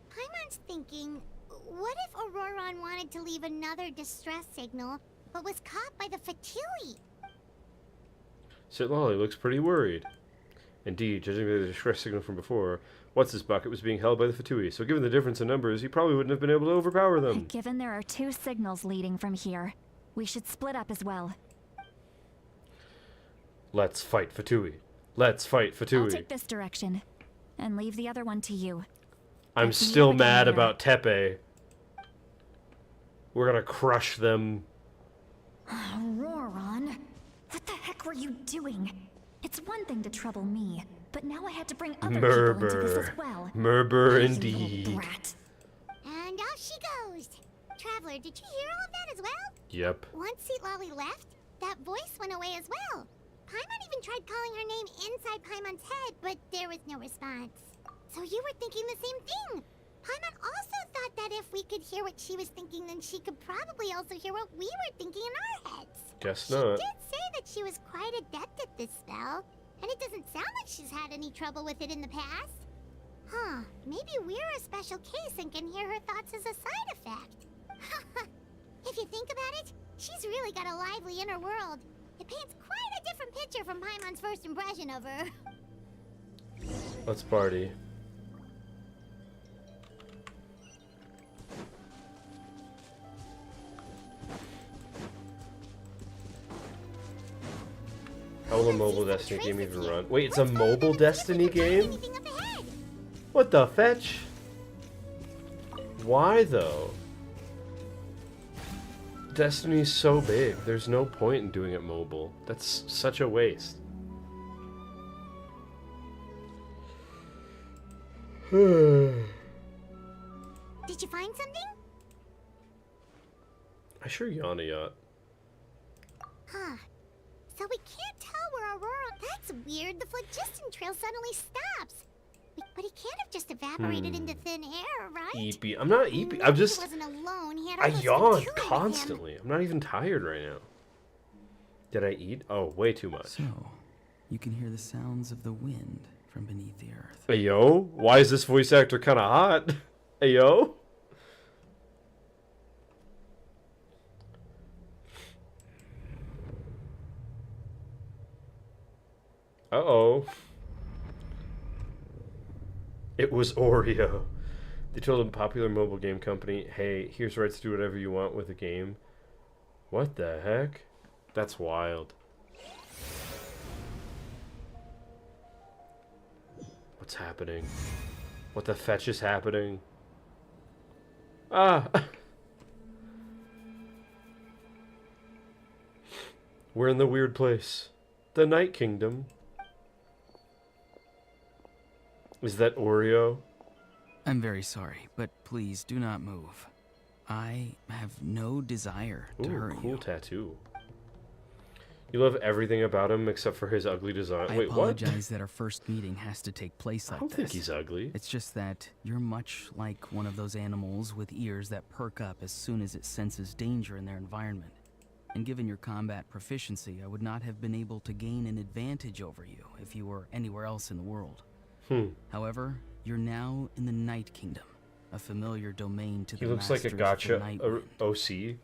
S5: Paimon's thinking, what if Auroron wanted to leave another distress signal, but was caught by the Fatui?
S2: Sit Lolly looks pretty worried. Indeed, judging by the distress signal from before, What's-His Bucket was being held by the Fatui, so given the difference in numbers, he probably wouldn't have been able to overpower them.
S6: Given there are 2 signals leading from here, we should split up as well.
S2: Let's fight Fatui. Let's fight
S6: I'll
S2: Fatui.
S6: take this direction, and leave the other one to you.
S2: I'm
S6: If you
S2: still
S6: ever get
S2: mad
S6: later.
S2: about Tepe. We're gonna crush them.
S6: Auroron, what the heck were you doing? It's one thing to trouble me, but now I had to bring other people into this as well.
S2: Murber
S6: You
S2: indeed.
S6: little brat.
S5: And off she goes. Traveler, did you hear all of that as well?
S2: Yep.
S5: Once Seat Lolly left, that voice went away as well. Paimon even tried calling her name inside Paimon's head, but there was no response. So you were thinking the same thing. Paimon also thought that if we could hear what she was thinking, then she could probably also hear what we were thinking in our heads.
S2: Guess
S5: She
S2: not.
S5: did say that she was quite adept at this spell, and it doesn't sound like she's had any trouble with it in the past. Huh, maybe we're a special case and can hear her thoughts as a side effect. If you think about it, she's really got a lively inner world. It paints quite a different picture from Paimon's first impression of her.
S2: Let's party. How will a mobile Destiny game even run? Wait, it's a mobile Destiny game?
S5: Anything up ahead?
S2: What the fetch? Why though? Destiny's so big. There's no point in doing it mobile. That's such a waste.
S5: Did you find something?
S2: I sure yawn a yacht.
S5: Huh. So we can't tell where Aurora... That's weird. The phlogiston trail suddenly stops. But he can't have just evaporated into thin air, right?
S2: Eepy. I'm not eepy.
S5: No,
S2: I'm just...
S5: He wasn't alone. He had
S2: I
S5: almost
S2: yawn
S5: been killing
S2: constantly. I'm not even tired right now. Did I eat? Oh, way too much.
S7: So, you can hear the sounds of the wind from beneath the earth.
S2: Hey, yo? Why is this voice actor kind of hot? Hey, yo? Uh-oh. It was Oreo. They told a popular mobile game company, hey, here's rights to do whatever you want with the game. What the heck? That's wild. What's happening? What the fetch is happening? Ah! We're in the weird place. The Night Kingdom. Is that Oreo?
S7: I'm very sorry, but please do not move. I have no desire to
S2: Ooh,
S7: hurt
S2: cool
S7: you.
S2: tattoo. You love everything about him except for his ugly design.
S7: I
S2: Wait, what?
S7: apologize that our first meeting has to take place
S2: I
S7: like
S2: don't
S7: this.
S2: think he's ugly.
S7: It's just that you're much like one of those animals with ears that perk up as soon as it senses danger in their environment. And given your combat proficiency, I would not have been able to gain an advantage over you if you were anywhere else in the world. However, you're now in the Night Kingdom, a familiar domain to
S2: He
S7: the
S2: looks like a
S7: masters of the
S2: gotcha
S7: Night Wind.
S2: OC.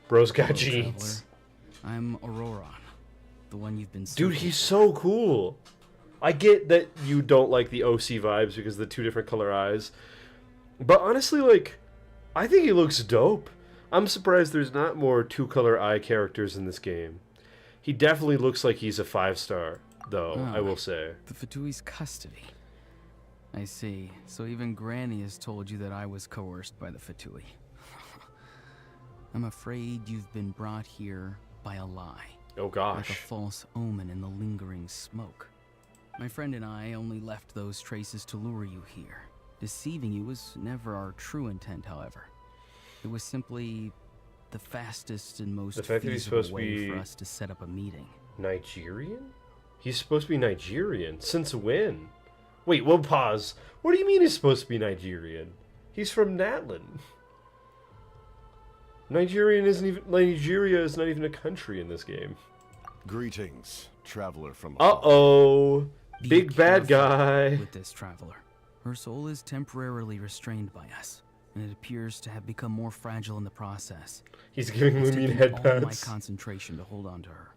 S2: Bro's got
S7: Hello,
S2: jeans.
S7: traveler. I'm Auroron, the one you've been
S2: Dude,
S7: searching
S2: he's
S7: for.
S2: so cool. I get that you don't like the OC vibes because of the two different color eyes. But honestly, like, I think he looks dope. I'm surprised there's not more two-color eye characters in this game. He definitely looks like he's a 5-star, though, I will say.
S7: The Fatui's custody. I see. So even Granny has told you that I was coerced by the Fatui. I'm afraid you've been brought here by a lie.
S2: Oh
S7: Like a
S2: gosh.
S7: false omen in the lingering smoke. My friend and I only left those traces to lure you here. Deceiving you was never our true intent, however. It was simply the fastest and most
S2: The fact that he's
S7: feasible
S2: supposed to
S7: way
S2: be-
S7: for us to set up a meeting.
S2: Nigerian? He's supposed to be Nigerian. Since when? Wait, we'll pause. What do you mean he's supposed to be Nigerian? He's from Natlan. Nigeria is not even a country in this game.
S8: Greetings, traveler from
S2: Uh-oh.
S7: Be
S2: Big bad
S7: careful
S2: guy.
S7: with this traveler. Her soul is temporarily restrained by us, and it appears to have become more fragile in the process.
S2: He's giving
S7: It's
S2: Lumine
S7: taken
S2: head
S7: all my
S2: pats.
S7: concentration to hold on to her.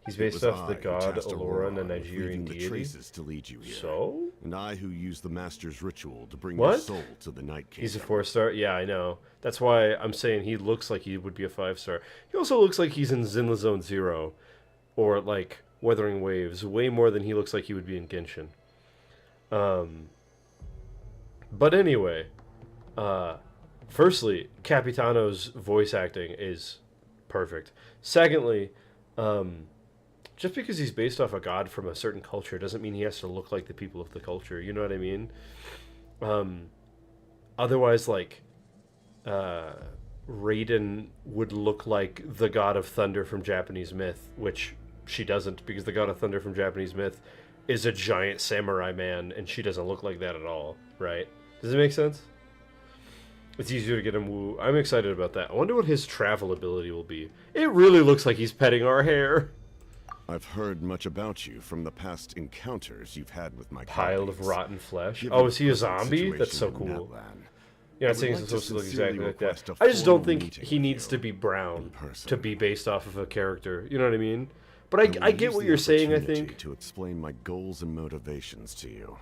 S2: He's
S8: It
S2: based
S8: was
S2: off the
S8: I who
S2: god
S8: tasked
S2: Allura, a
S8: with
S2: Nigerian
S8: leaving the
S2: deity.
S8: traces to lead you here.
S2: So?
S8: And I who used the master's ritual to bring
S2: What?
S8: your soul to the Night Kingdom.
S2: He's a 4-star? Yeah, I know. That's why I'm saying he looks like he would be a 5-star. He also looks like he's in Zinla Zone Zero. Or, like, Wuthering Waves. Way more than he looks like he would be in Genshin. But anyway. Firstly, Capitano's voice acting is perfect. Secondly, just because he's based off a god from a certain culture doesn't mean he has to look like the people of the culture. You know what I mean? Otherwise, like, Raiden would look like the god of thunder from Japanese myth, which she doesn't, because the god of thunder from Japanese myth is a giant samurai man, and she doesn't look like that at all, right? Does it make sense? It's easier to get him woo. I'm excited about that. I wonder what his travel ability will be. It really looks like he's petting our hair.
S8: I've heard much about you from the past encounters you've had with my
S2: Pile of
S8: colleagues.
S2: rotten flesh.
S8: Given
S2: Oh, is he a
S8: the present
S2: zombie? That's so
S8: situation in
S2: cool.
S8: Natlan,
S2: Yeah,
S8: I
S2: I'm
S8: would
S2: saying
S8: like
S2: it's
S8: to
S2: supposed to look
S8: sincerely
S2: exactly like that.
S8: request a
S2: I just don't
S8: formal
S2: think
S8: meeting
S2: he
S8: with
S2: needs
S8: you
S2: to be brown
S8: in person.
S2: to be based off of a character. You know what I mean? But
S8: will
S2: I get
S8: use
S2: what
S8: the
S2: you're saying, I
S8: opportunity
S2: think.
S8: to explain my goals and motivations to you,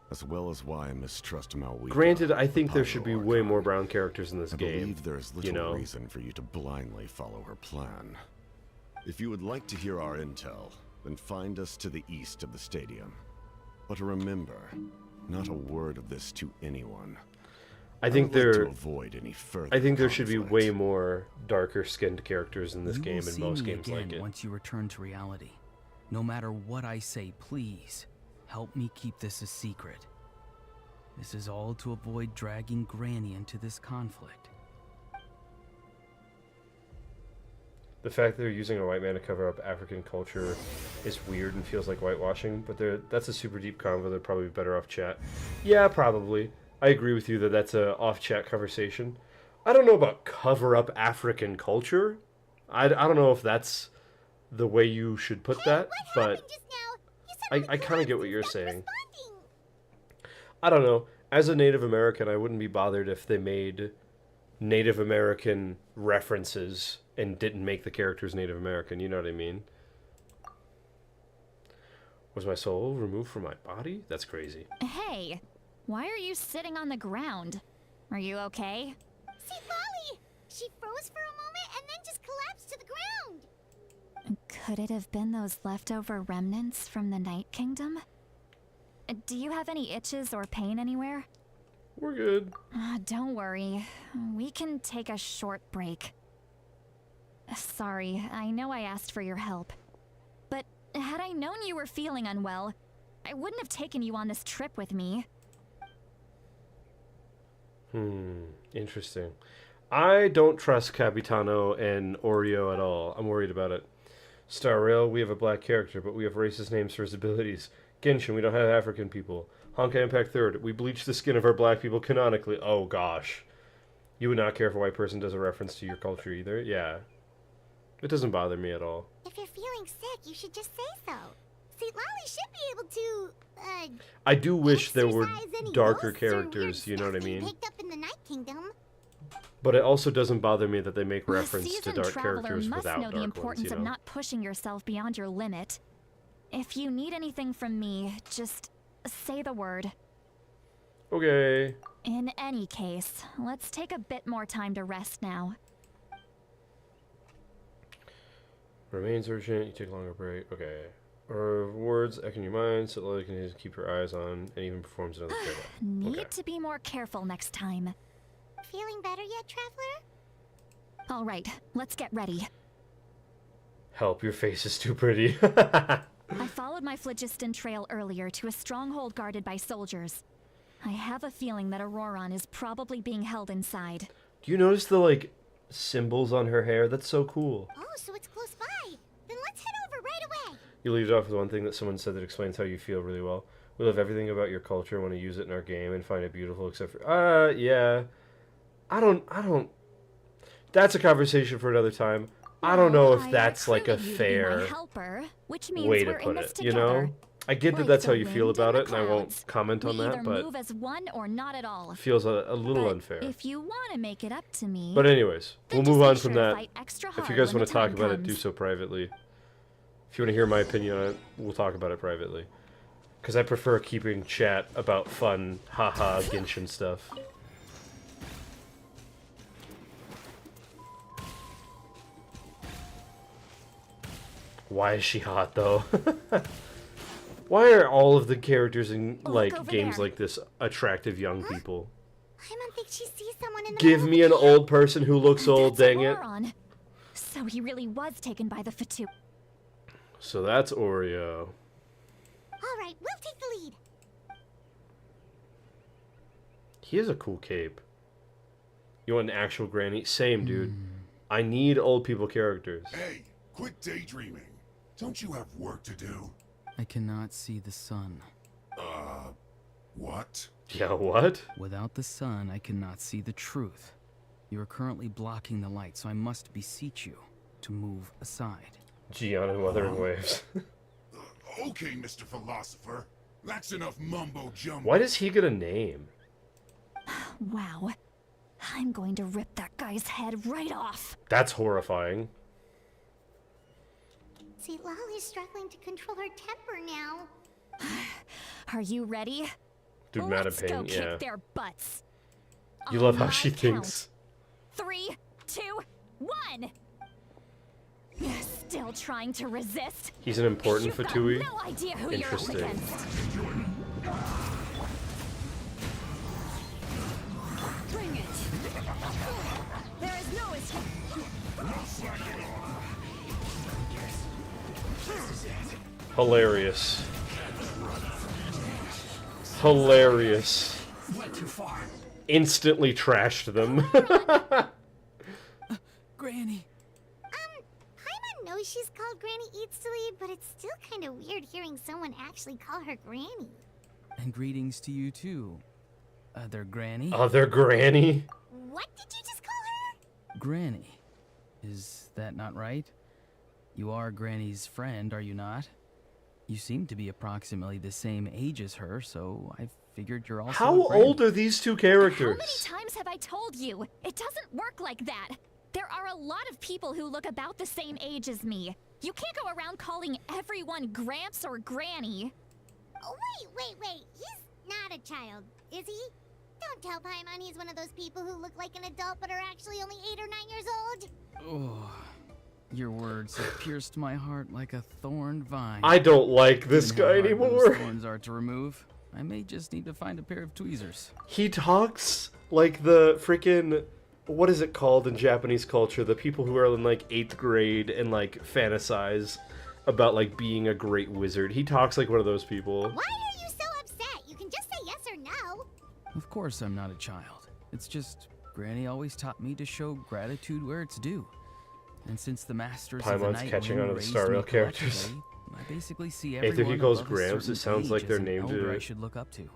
S8: as well as why I mistrust Malwida.
S2: Granted, I think
S8: the
S2: there should be
S8: Pyro
S2: way
S8: Archon.
S2: more brown characters in this
S8: I
S2: game.
S8: believe there is little
S2: You know?
S8: reason for you to blindly follow her plan. If you would like to hear our intel, then find us to the east of the stadium. But remember, not a word of this to anyone.
S2: I think
S8: would like to
S2: there
S8: avoid any further
S2: I think there should be
S8: conflict.
S2: way more darker skinned characters in this
S7: You will
S2: game and
S7: see
S2: most
S7: me
S2: games
S7: again
S2: like it.
S7: once you return to reality. No matter what I say, please help me keep this a secret. This is all to avoid dragging Granny into this conflict.
S2: The fact that they're using a white man to cover up African culture is weird and feels like whitewashing, but that's a super deep convo. They're probably better off chat. Yeah, probably. I agree with you that that's a off-chat conversation. I don't know about cover up African culture. I don't know if that's the way you should put that, but
S5: Just now, you said
S2: I kind of get what
S5: Wisconsin's
S2: you're
S5: not
S2: saying.
S5: responding.
S2: I don't know. As a Native American, I wouldn't be bothered if they made Native American references and didn't make the characters Native American. You know what I mean? Was my soul removed from my body? That's crazy.
S6: Hey, why are you sitting on the ground? Are you okay?
S5: See, Lolly! She froze for a moment and then just collapsed to the ground.
S6: Could it have been those leftover remnants from the Night Kingdom? Do you have any itches or pain anywhere?
S2: We're good.
S6: Don't worry. We can take a short break. Sorry, I know I asked for your help. But had I known you were feeling unwell, I wouldn't have taken you on this trip with me.
S2: Interesting. I don't trust Capitano and Oreo at all. I'm worried about it. Star Rail, we have a black character, but we have racist names for his abilities. Genshin, we don't have African people. Honkai Impact 3rd, we bleach the skin of our black people canonically. Oh gosh. You would not care if a white person does a reference to your culture either? Yeah. It doesn't bother me at all.
S5: If you're feeling sick, you should just say so. See, Lolly should be able to,
S2: I do wish there were
S5: exercise any
S2: darker
S5: ghosts or
S2: characters,
S5: weird
S2: you know what I
S5: stuff being
S2: mean?
S5: picked up in the Night Kingdom.
S2: But it also doesn't bother me that they make
S6: A
S2: reference to
S6: seasoned
S2: dark
S6: traveler
S2: characters
S6: must
S2: without
S6: know the
S2: dark
S6: importance
S2: ones, you
S6: of
S2: know?
S6: not pushing yourself beyond your limit. If you need anything from me, just say the word.
S2: Okay.
S6: In any case, let's take a bit more time to rest now.
S2: Remains urgent, you take a longer break. Okay. Rewards echo your mind, so that you can keep your eyes on, and even performs another trade.
S6: Need
S2: Okay.
S6: to be more careful next time.
S5: Feeling better yet, Traveler?
S6: All right, let's get ready.
S2: Help, your face is too pretty.
S6: I followed my phlogiston trail earlier to a stronghold guarded by soldiers. I have a feeling that Auroron is probably being held inside.
S2: Do you notice the, like, symbols on her hair? That's so cool.
S5: Oh, so it's close by. Then let's head over right away.
S2: You leave it off with one thing that someone said that explains how you feel really well. We love everything about your culture, want to use it in our game, and find it beautiful, except for... yeah. I don't... That's a conversation for another time. I don't know if
S6: I
S2: that's, like, a
S6: recruited you to be
S2: fair
S6: my helper, which means
S2: way to
S6: we're in
S2: put
S6: this
S2: it, you
S6: together.
S2: know? I get that
S6: Like
S2: that's how
S6: the
S2: you feel
S6: wind
S2: about
S6: and
S2: it,
S6: the
S2: and I won't
S6: clouds.
S2: comment on
S6: We
S2: that,
S6: either
S2: but
S6: move as one or not at all.
S2: feels a little
S6: But
S2: unfair.
S6: If you want to make it up to me,
S2: But anyways,
S6: then
S2: we'll move
S6: just
S2: on
S6: be
S2: from
S6: sure to
S2: that.
S6: fight extra
S2: If you
S6: hard
S2: guys
S6: when
S2: want
S6: the
S2: to talk
S6: time
S2: about it, do
S6: comes.
S2: so privately. If you want to hear my opinion on it, we'll talk about it privately. Because I prefer keeping chat about fun, haha, Genshin stuff. Why is she hot, though? Why are all of the characters in, like,
S6: over
S2: games
S6: there.
S2: like this attractive young people?
S5: I don't think she sees someone in the
S2: Give
S5: middle
S2: me
S5: of
S2: an
S5: the field.
S2: old person who looks old,
S6: That's
S2: dang it.
S6: Auroron. So he really was taken by the Fatu.
S2: So that's Oreo.
S5: All right, we'll take the lead.
S2: He has a cool cape. You want an actual granny? Same, dude. I need old people characters.
S9: Hey, quit daydreaming. Don't you have work to do?
S7: I cannot see the sun.
S9: What?
S2: Yeah, what?
S7: Without the sun, I cannot see the truth. You are currently blocking the light, so I must beseech you to move aside.
S2: Gion and Wuthering Waves.
S9: Okay, Mr. Philosopher. That's enough mumbo jumbo.
S2: Why does he get a name?
S6: Wow. I'm going to rip that guy's head right off.
S2: That's horrifying.
S5: See, Lolly's struggling to control her temper now.
S6: Are you ready?
S2: Dude,
S6: Let's
S2: Mattapan,
S6: go
S2: yeah.
S6: kick their butts.
S2: You
S6: On
S2: love how
S6: my
S2: she
S6: count.
S2: thinks.
S6: 3, 2, 1. Still trying to resist?
S2: He's an important
S6: You've got
S2: Fatui.
S6: no idea who you're up
S2: Interesting.
S6: against. Bring it. There is no escape.
S2: Hilarious. Hilarious.
S10: Went too far.
S2: Instantly trashed them.
S7: Granny!
S5: Paimon knows she's called Granny Eatsley, but it's still kind of weird hearing someone actually call her Granny.
S7: And greetings to you too. Other Granny?
S2: Other Granny?
S5: What did you just call her?
S7: Granny. Is that not right? You are Granny's friend, are you not? You seem to be approximately the same age as her, so I figured you're also
S2: How
S7: a Granny.
S2: old are these two
S6: How
S2: characters?
S6: many times have I told you? It doesn't work like that. There are a lot of people who look about the same age as me. You can't go around calling everyone Gramps or Granny.
S5: Oh, wait. He's not a child, is he? Don't tell Paimon he's one of those people who look like an adult but are actually only 8 or 9 years old.
S7: Oh, your words have pierced my heart like a thorn vine.
S2: I don't like this
S7: Given how
S2: guy
S7: hard
S2: anymore.
S7: Those thorns are to remove. I may just need to find a pair of tweezers.
S2: He talks like the freaking, what is it called in Japanese culture? The people who are in like 8th grade and like fantasize about like being a great wizard. He talks like one of those people.
S5: Why are you so upset? You can just say yes or no.
S7: Of course I'm not a child. It's just Granny always taught me to show gratitude where it's due. And since the masters of the
S2: Paimon's
S7: night
S2: catching on to the
S7: raised
S2: Star
S7: me
S2: Rail characters.
S7: collectively, I basically see
S2: Hey, if he
S7: everyone
S2: calls
S7: above a
S2: Gramps,
S7: certain
S2: it sounds like
S7: age
S2: they're
S7: as an
S2: named
S7: elder
S2: to-
S7: I should look up to.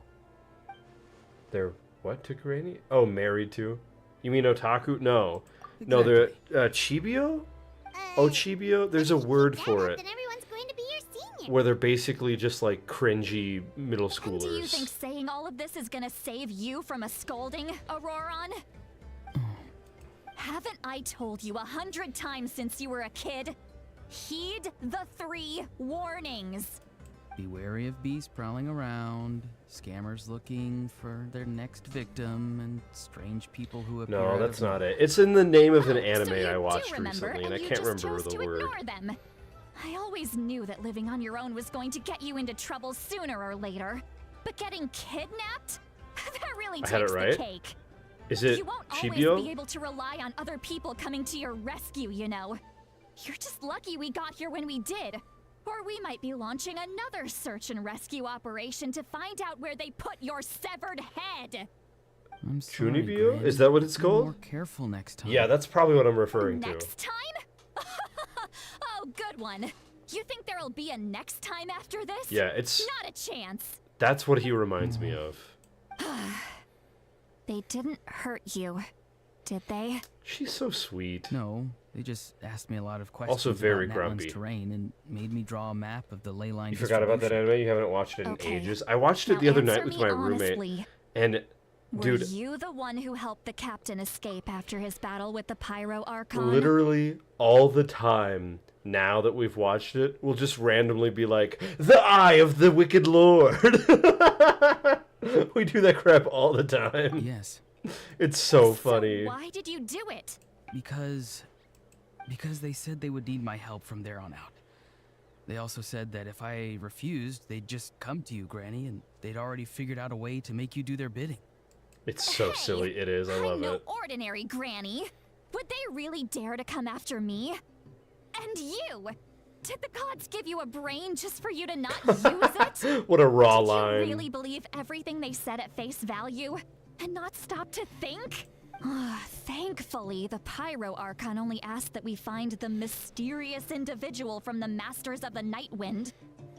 S2: They're what to Granny? Oh, married to? You mean otaku? No. No, they're chibio? Oh, chibio? There's a word for it.
S5: Then everyone's going to be your senior.
S2: Where they're basically just like cringy middle
S6: And do you think
S2: schoolers.
S6: saying all of this is gonna save you from a scolding, Auroron? Haven't I told you 100 times since you were a kid? Heed the 3 warnings.
S7: Be wary of beasts prowling around, scammers looking for their next victim, and strange people who appear
S2: No,
S7: out
S2: that's
S7: of
S2: not it. It's in the name of an
S6: Oh, so
S2: anime
S6: you
S2: I
S6: do
S2: watched
S6: remember,
S2: recently, and I
S6: you
S2: can't
S6: just
S2: remember
S6: chose
S2: the
S6: to
S2: word.
S6: ignore them. I always knew that living on your own was going to get you into trouble sooner or later. But getting kidnapped? That really
S2: I had it
S6: takes
S2: right?
S6: the cake.
S2: Is it
S6: You won't always
S2: chibio?
S6: be able to rely on other people coming to your rescue, you know. You're just lucky we got here when we did. Or we might be launching another search and rescue operation to find out where they put your severed head.
S7: I'm sorry,
S2: Chunibyo?
S7: Granny.
S2: Is that what it's
S7: Be
S2: called?
S7: More careful next time.
S2: Yeah, that's probably what I'm referring to.
S6: Next time? Oh, good one. You think there'll be a next time after this?
S2: Yeah, it's
S6: Not a chance.
S2: that's what he reminds me of.
S6: They didn't hurt you, did they?
S2: She's so sweet.
S7: No, they just asked me a lot of questions
S2: Also very
S7: about Natlan's
S2: grumpy.
S7: terrain and made me draw a map of the ley line.
S2: You forgot about that
S7: distribution.
S2: anime? You haven't watched it in
S6: Okay.
S2: ages. I watched it
S6: Now
S2: the other
S6: answer
S2: night with
S6: me
S2: my roommate,
S6: honestly.
S2: and
S6: Were
S2: dude,
S6: you the one who helped the captain escape after his battle with the Pyro Archon?
S2: literally all the time, now that we've watched it, we'll just randomly be like, "The Eye of the Wicked Lord." We do that crap all the time.
S7: Yes,
S2: It's so funny.
S6: Why did you do it?
S7: because they said they would need my help from there on out. They also said that if I refused, they'd just come to you, Granny, and they'd already figured out a way to make you do their bidding.
S2: It's so
S6: Hey,
S2: silly. It is. I
S6: I'm
S2: love
S6: no
S2: it.
S6: ordinary granny. Would they really dare to come after me? And you? Did the gods give you a brain just for you to not use it?
S2: What a raw
S6: Did
S2: line.
S6: you really believe everything they said at face value? And not stop to think? Thankfully, the Pyro Archon only asked that we find the mysterious individual from the Masters of the Night Wind.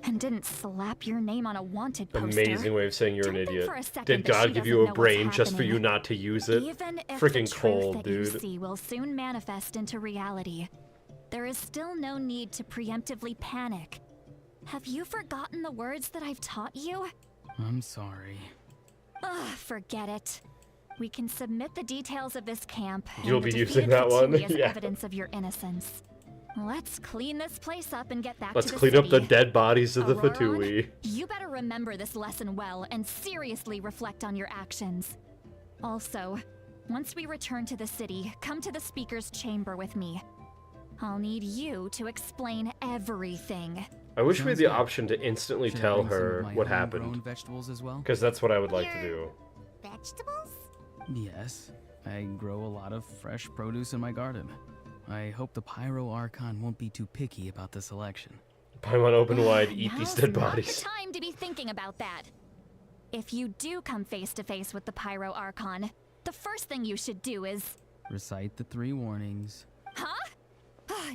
S6: and didn't slap your name on a wanted poster.
S2: Amazing way of saying you're an
S6: Don't think
S2: idiot.
S6: for a second
S2: Did
S6: that
S2: God
S6: she
S2: give you
S6: doesn't
S2: a
S6: know
S2: brain
S6: what's
S2: just for you
S6: happening.
S2: not to use it?
S6: Even if
S2: Freaking
S6: the truth
S2: cold,
S6: that
S2: dude.
S6: you see will soon manifest into reality, there is still no need to preemptively panic. Have you forgotten the words that I've taught you?
S7: I'm sorry.
S6: Ugh, forget it. We can submit the details of this camp
S2: You'll
S6: and the
S2: be using
S6: defeated
S2: that one?
S6: Fatui as
S2: Yeah.
S6: evidence of your innocence. Let's clean this place up and get back
S2: Let's
S6: to the
S2: clean
S6: city.
S2: up the dead bodies of the
S6: Auroron,
S2: Fatui.
S6: you better remember this lesson well and seriously reflect on your actions. Also, once we return to the city, come to the speaker's chamber with me. I'll need you to explain everything.
S2: I wish we had
S7: Sounds
S2: the
S7: good.
S2: option to instantly
S7: Should I
S2: tell
S7: bring some of
S2: her
S7: my
S2: what
S7: homegrown
S2: happened.
S7: vegetables as well?
S2: Because that's what I would like to do.
S5: Your vegetables?
S7: Yes, I grow a lot of fresh produce in my garden. I hope the Pyro Archon won't be too picky about the selection.
S2: Paimon open wide, eat these
S6: Now's
S2: dead
S6: not
S2: bodies.
S6: the time to be thinking about that. If you do come face to face with the Pyro Archon, the first thing you should do is...
S7: Recite the 3 warnings.
S6: Huh?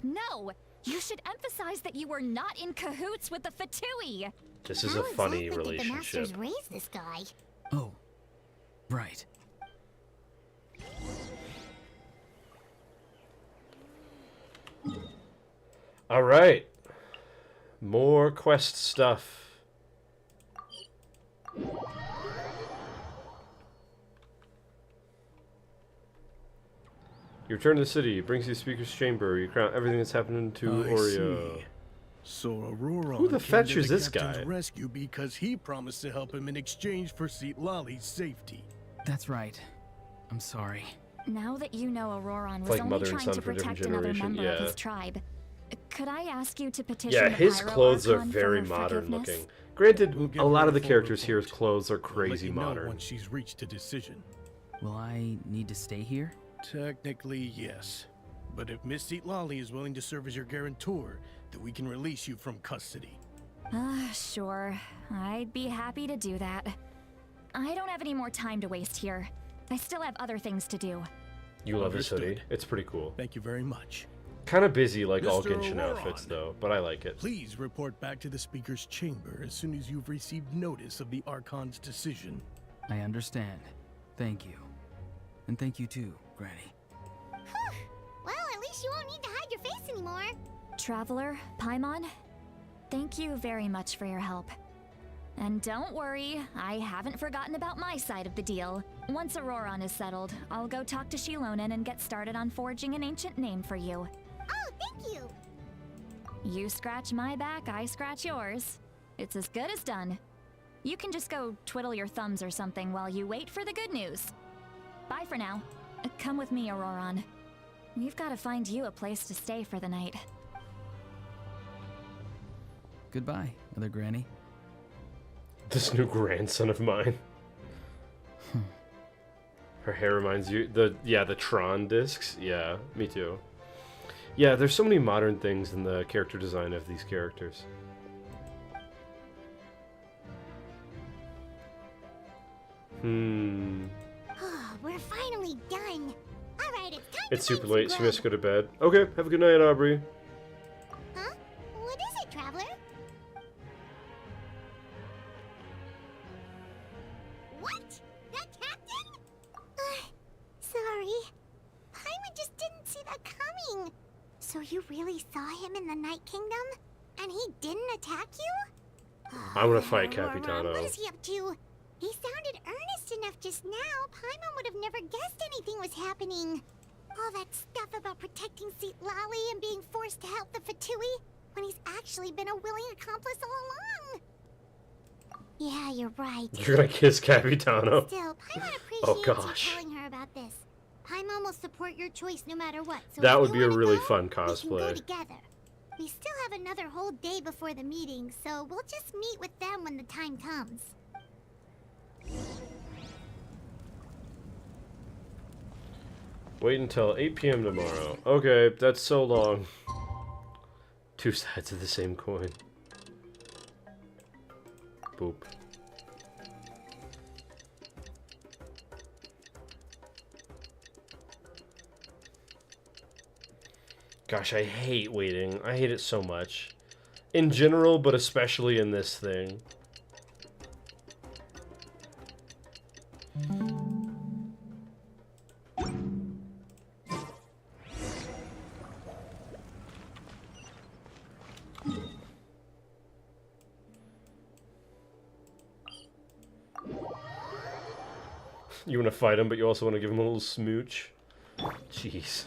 S6: No! You should emphasize that you were not in cahoots with the Fatui!
S2: This is
S5: How
S2: a funny
S5: exactly did the
S2: relationship.
S5: Masters raise this guy?
S7: Oh, right.
S2: All right. More quest stuff. You return to the city. It brings you to the speaker's chamber. You crown everything that's happened to Oreo.
S10: See. So Aurora
S2: Who the
S10: came
S2: fetch
S10: to
S2: is
S10: the
S2: this
S10: captain's
S2: guy?
S10: rescue because he promised to help him in exchange for Lali's safety.
S7: That's right. I'm sorry.
S6: Now that you know Auroron was
S2: like
S6: only
S2: mother and
S6: trying
S2: son
S6: to
S2: for different
S6: protect another
S2: generation,
S6: member of
S2: yeah.
S6: his tribe, could I ask you to petition
S2: Yeah,
S6: the
S2: his
S6: Pyro
S2: clothes are
S6: Archon for
S2: very
S6: her
S2: modern
S6: forgiveness?
S2: looking. Granted,
S10: We'll give
S2: a lot
S10: her
S2: of the
S10: a full
S2: characters here's
S10: report.
S2: clothes are
S10: We'll let
S2: crazy
S10: you know
S2: modern.
S10: once she's reached a decision.
S7: Will I need to stay here?
S10: Technically, yes. But if Miss Lali is willing to serve as your guarantor, then we can release you from custody.
S6: Sure. I'd be happy to do that. I don't have any more time to waste here. I still have other things to do.
S2: You love this hoodie.
S10: Understood.
S2: It's pretty cool.
S10: Thank you very much.
S2: Kind of busy like all
S10: Mr.
S2: Genshin outfits
S10: Auroron.
S2: though, but I like it.
S10: Please report back to the Speaker's chamber as soon as you've received notice of the Archon's decision.
S7: I understand. Thank you. And thank you too, Granny.
S5: Well, at least you won't need to hide your face anymore.
S6: Traveler, Paimon, thank you very much for your help. And don't worry, I haven't forgotten about my side of the deal. Once Auroron is settled, I'll go talk to Shilonen and get started on forging an ancient name for you.
S5: Oh, thank you.
S6: You scratch my back, I scratch yours. It's as good as done. You can just go twiddle your thumbs or something while you wait for the good news. Bye for now. Come with me, Auroron. We've got to find you a place to stay for the night.
S7: Goodbye, other Granny.
S2: This new grandson of mine. Her hair reminds you the Tron discs. Yeah, me too. Yeah, there's so many modern things in the character design of these characters.
S5: Oh, we're finally done. All right, it's time
S2: It's
S5: to
S2: super
S5: find
S2: late,
S5: some
S2: so we have to
S5: grub.
S2: go to bed. Okay, have a good night, Aubrey.
S5: Huh? What is it, Traveler? What? That captain? Sorry. Paimon just didn't see that coming. So you really saw him in the Night Kingdom? And he didn't attack you?
S2: I'm gonna fight
S5: Auroron,
S2: Capitano.
S5: What is he up to? He sounded earnest enough just now. Paimon would have never guessed anything was happening. All that stuff about protecting Lali and being forced to help the Fatui when he's actually been a willing accomplice all along. Yeah, you're right.
S2: You're gonna kiss Capitano.
S5: Still, Paimon appreciates
S2: Oh, gosh.
S5: you telling her about this. Paimon will support your choice no matter what. So
S2: That
S5: if
S2: would
S5: you
S2: be a
S5: wanna
S2: really
S5: go,
S2: fun
S5: we can go
S2: cosplay.
S5: together. We still have another whole day before the meeting, so we'll just meet with them when the time comes.
S2: Wait until 8 p.m. tomorrow. Okay, that's so long. Two sides of the same coin. Boop. Gosh, I hate waiting. I hate it so much. In general, but especially in this thing. You want to fight him, but you also want to give him a little smooch. Jeez.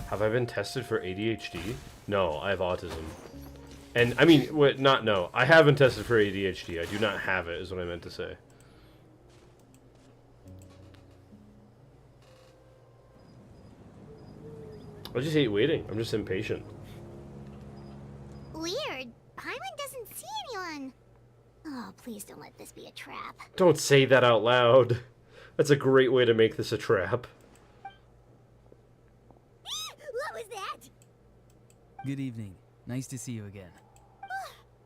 S2: Have I been tested for ADHD? No, I have autism. And, I mean, what, not no. I haven't tested for ADHD. I do not have it, is what I meant to say. I just hate waiting. I'm just impatient.
S5: Weird. Paimon doesn't see anyone. Oh, please don't let this be a trap.
S2: Don't say that out loud. That's a great way to make this a trap.
S5: What was that?
S7: Good evening. Nice to see you again.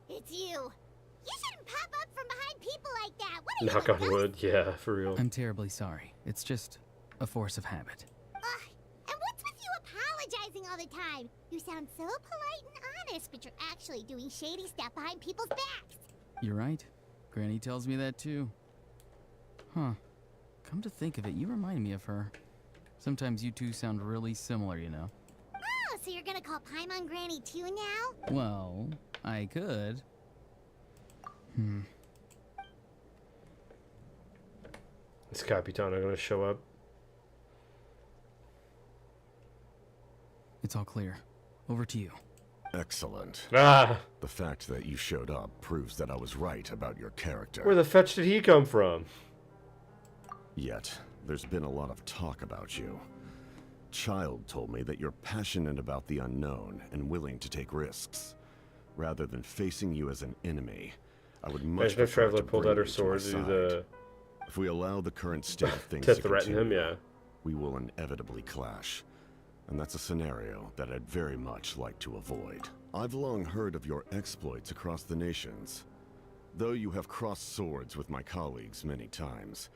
S5: It's you. You shouldn't pop up from behind people like that. What are you,
S2: Knock
S5: a
S2: on
S5: ghost?
S2: wood. Yeah, for real.
S7: I'm terribly sorry. It's just a force of habit.
S5: And what's with you apologizing all the time? You sound so polite and honest, but you're actually doing shady stuff behind people's backs.
S7: You're right. Granny tells me that too. Huh. Come to think of it, you remind me of her. Sometimes you two sound really similar, you know.
S5: Oh, so you're gonna call Paimon Granny too now?
S7: Well, I could.
S2: Is Capitano gonna show up?
S7: It's all clear. Over to you.
S8: Excellent.
S2: Ah!
S8: The fact that you showed up proves that I was right about your character.
S2: Where the fetch did he come from?
S8: Yet, there's been a lot of talk about you. Child told me that you're passionate about the unknown and willing to take risks. Rather than facing you as an enemy, I would much
S2: Imagine if
S8: prefer
S2: Traveler
S8: to
S2: pulled
S8: bring
S2: out her
S8: you to
S2: sword
S8: my
S2: to do
S8: side.
S2: the...
S8: If we allow the current state of things
S2: to
S8: to
S2: threaten him,
S8: continue,
S2: yeah.
S8: we will inevitably clash. And that's a scenario that I'd very much like to avoid. I've long heard of your exploits across the nations. Though you have crossed swords with my colleagues many times,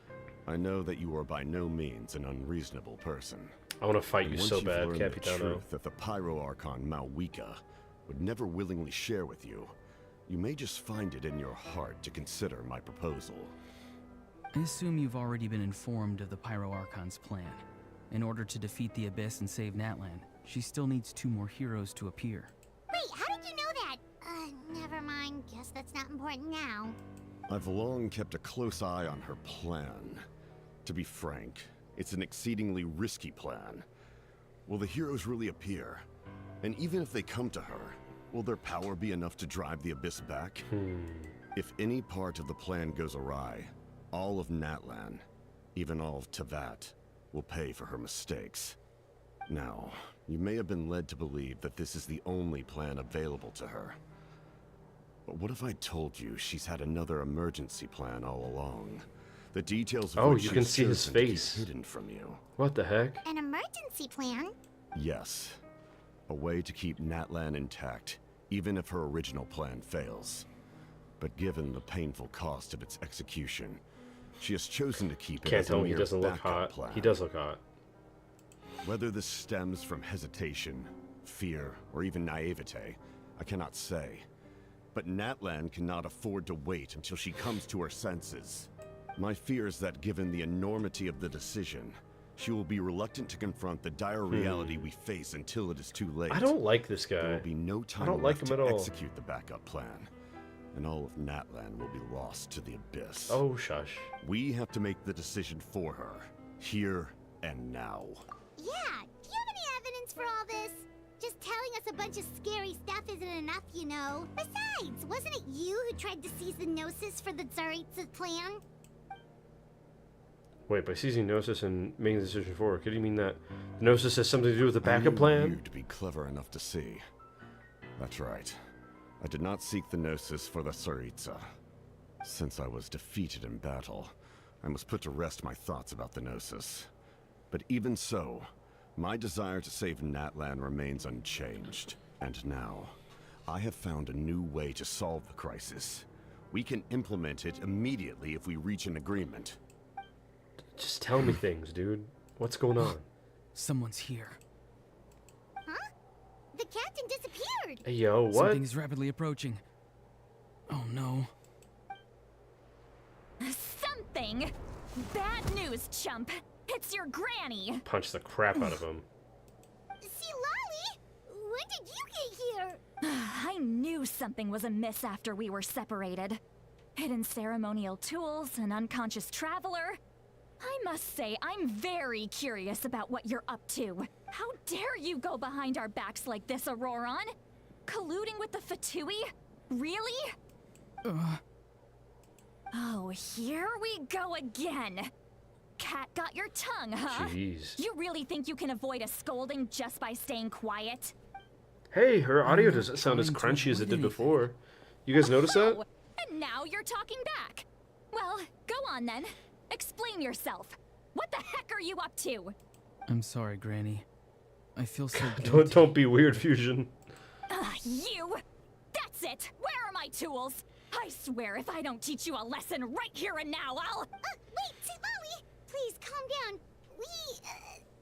S8: I know that you are by no means an unreasonable person.
S2: I want to fight you
S8: And once
S2: so
S8: you've
S2: bad,
S8: learned the
S2: Capitano.
S8: truth that the Pyro Archon Malwika would never willingly share with you, you may just find it in your heart to consider my proposal.
S7: I assume you've already been informed of the Pyro Archon's plan. In order to defeat the Abyss and save Natlan, she still needs 2 more heroes to appear.
S5: Wait, how did you know that? Never mind. Guess that's not important now.
S8: I've long kept a close eye on her plan. To be frank, it's an exceedingly risky plan. Will the heroes really appear? And even if they come to her, will their power be enough to drive the Abyss back? If any part of the plan goes awry, all of Natlan, even all of Tevat, will pay for her mistakes. Now, you may have been led to believe that this is the only plan available to her. But what if I told you she's had another emergency plan all along? The details of
S2: Oh,
S8: which
S2: you can
S8: she's
S2: see his
S8: chosen to keep
S2: face.
S8: hidden from you.
S2: What the heck?
S5: An emergency plan?
S8: Yes. A way to keep Natlan intact, even if her original plan fails. But given the painful cost of its execution, she has chosen to keep it
S2: Can't
S8: as a
S2: tell me he
S8: mere
S2: doesn't look
S8: backup
S2: hot.
S8: plan.
S2: He does look hot.
S8: Whether this stems from hesitation, fear, or even naivete, I cannot say. But Natlan cannot afford to wait until she comes to her senses. My fear is that given the enormity of the decision, she will be reluctant to confront the dire reality we face until it is too late.
S2: I don't like this
S8: There
S2: guy.
S8: will be no time
S2: don't like
S8: left
S2: him
S8: to
S2: at all.
S8: execute the backup plan, and all of Natlan will be lost to the Abyss.
S2: Oh, shush.
S8: We have to make the decision for her, here and now.
S5: Yeah, do you have any evidence for all this? Just telling us a bunch of scary stuff isn't enough, you know. Besides, wasn't it you who tried to seize the Gnosis for the Tsaritsa plan?
S2: Wait, by seizing Gnosis and making the decision for her, could you mean that the Gnosis has something to do with the
S8: I
S2: backup
S8: knew
S2: plan?
S8: you to be clever enough to see. That's right. I did not seek the Gnosis for the Tsaritsa. Since I was defeated in battle, I must put to rest my thoughts about the Gnosis. But even so, my desire to save Natlan remains unchanged. And now, I have found a new way to solve the crisis. We can implement it immediately if we reach an agreement.
S2: Just tell me things, dude. What's going on?
S7: Someone's here.
S5: Huh? The captain disappeared!
S2: Hey, yo, what?
S7: Something's rapidly approaching. Oh no.
S6: Something? Bad news, chump. It's your granny.
S2: Punch the crap out of him.
S5: See, Lolly? When did you get here?
S6: I knew something was amiss after we were separated. Hidden ceremonial tools, an unconscious traveler. I must say, I'm very curious about what you're up to. How dare you go behind our backs like this, Auroron? Colluding with the Fatui? Really? Oh, here we go again. Cat got your tongue, huh?
S2: Jeez.
S6: You really think you can avoid a scolding just by staying quiet?
S2: Hey, her audio
S7: I'm not
S2: doesn't sound as
S7: trying to
S2: crunchy as it did
S7: avoid
S2: before. You guys notice that?
S6: Oh, and now you're talking back. Well, go on then. Explain yourself. What the heck are you up to?
S7: I'm sorry, Granny. I feel so guilty.
S2: Don't be weird, Fusion.
S6: You! That's it! Where are my tools? I swear if I don't teach you a lesson right here and now, I'll...
S5: Wait, see, Lolly? Please, calm down. We,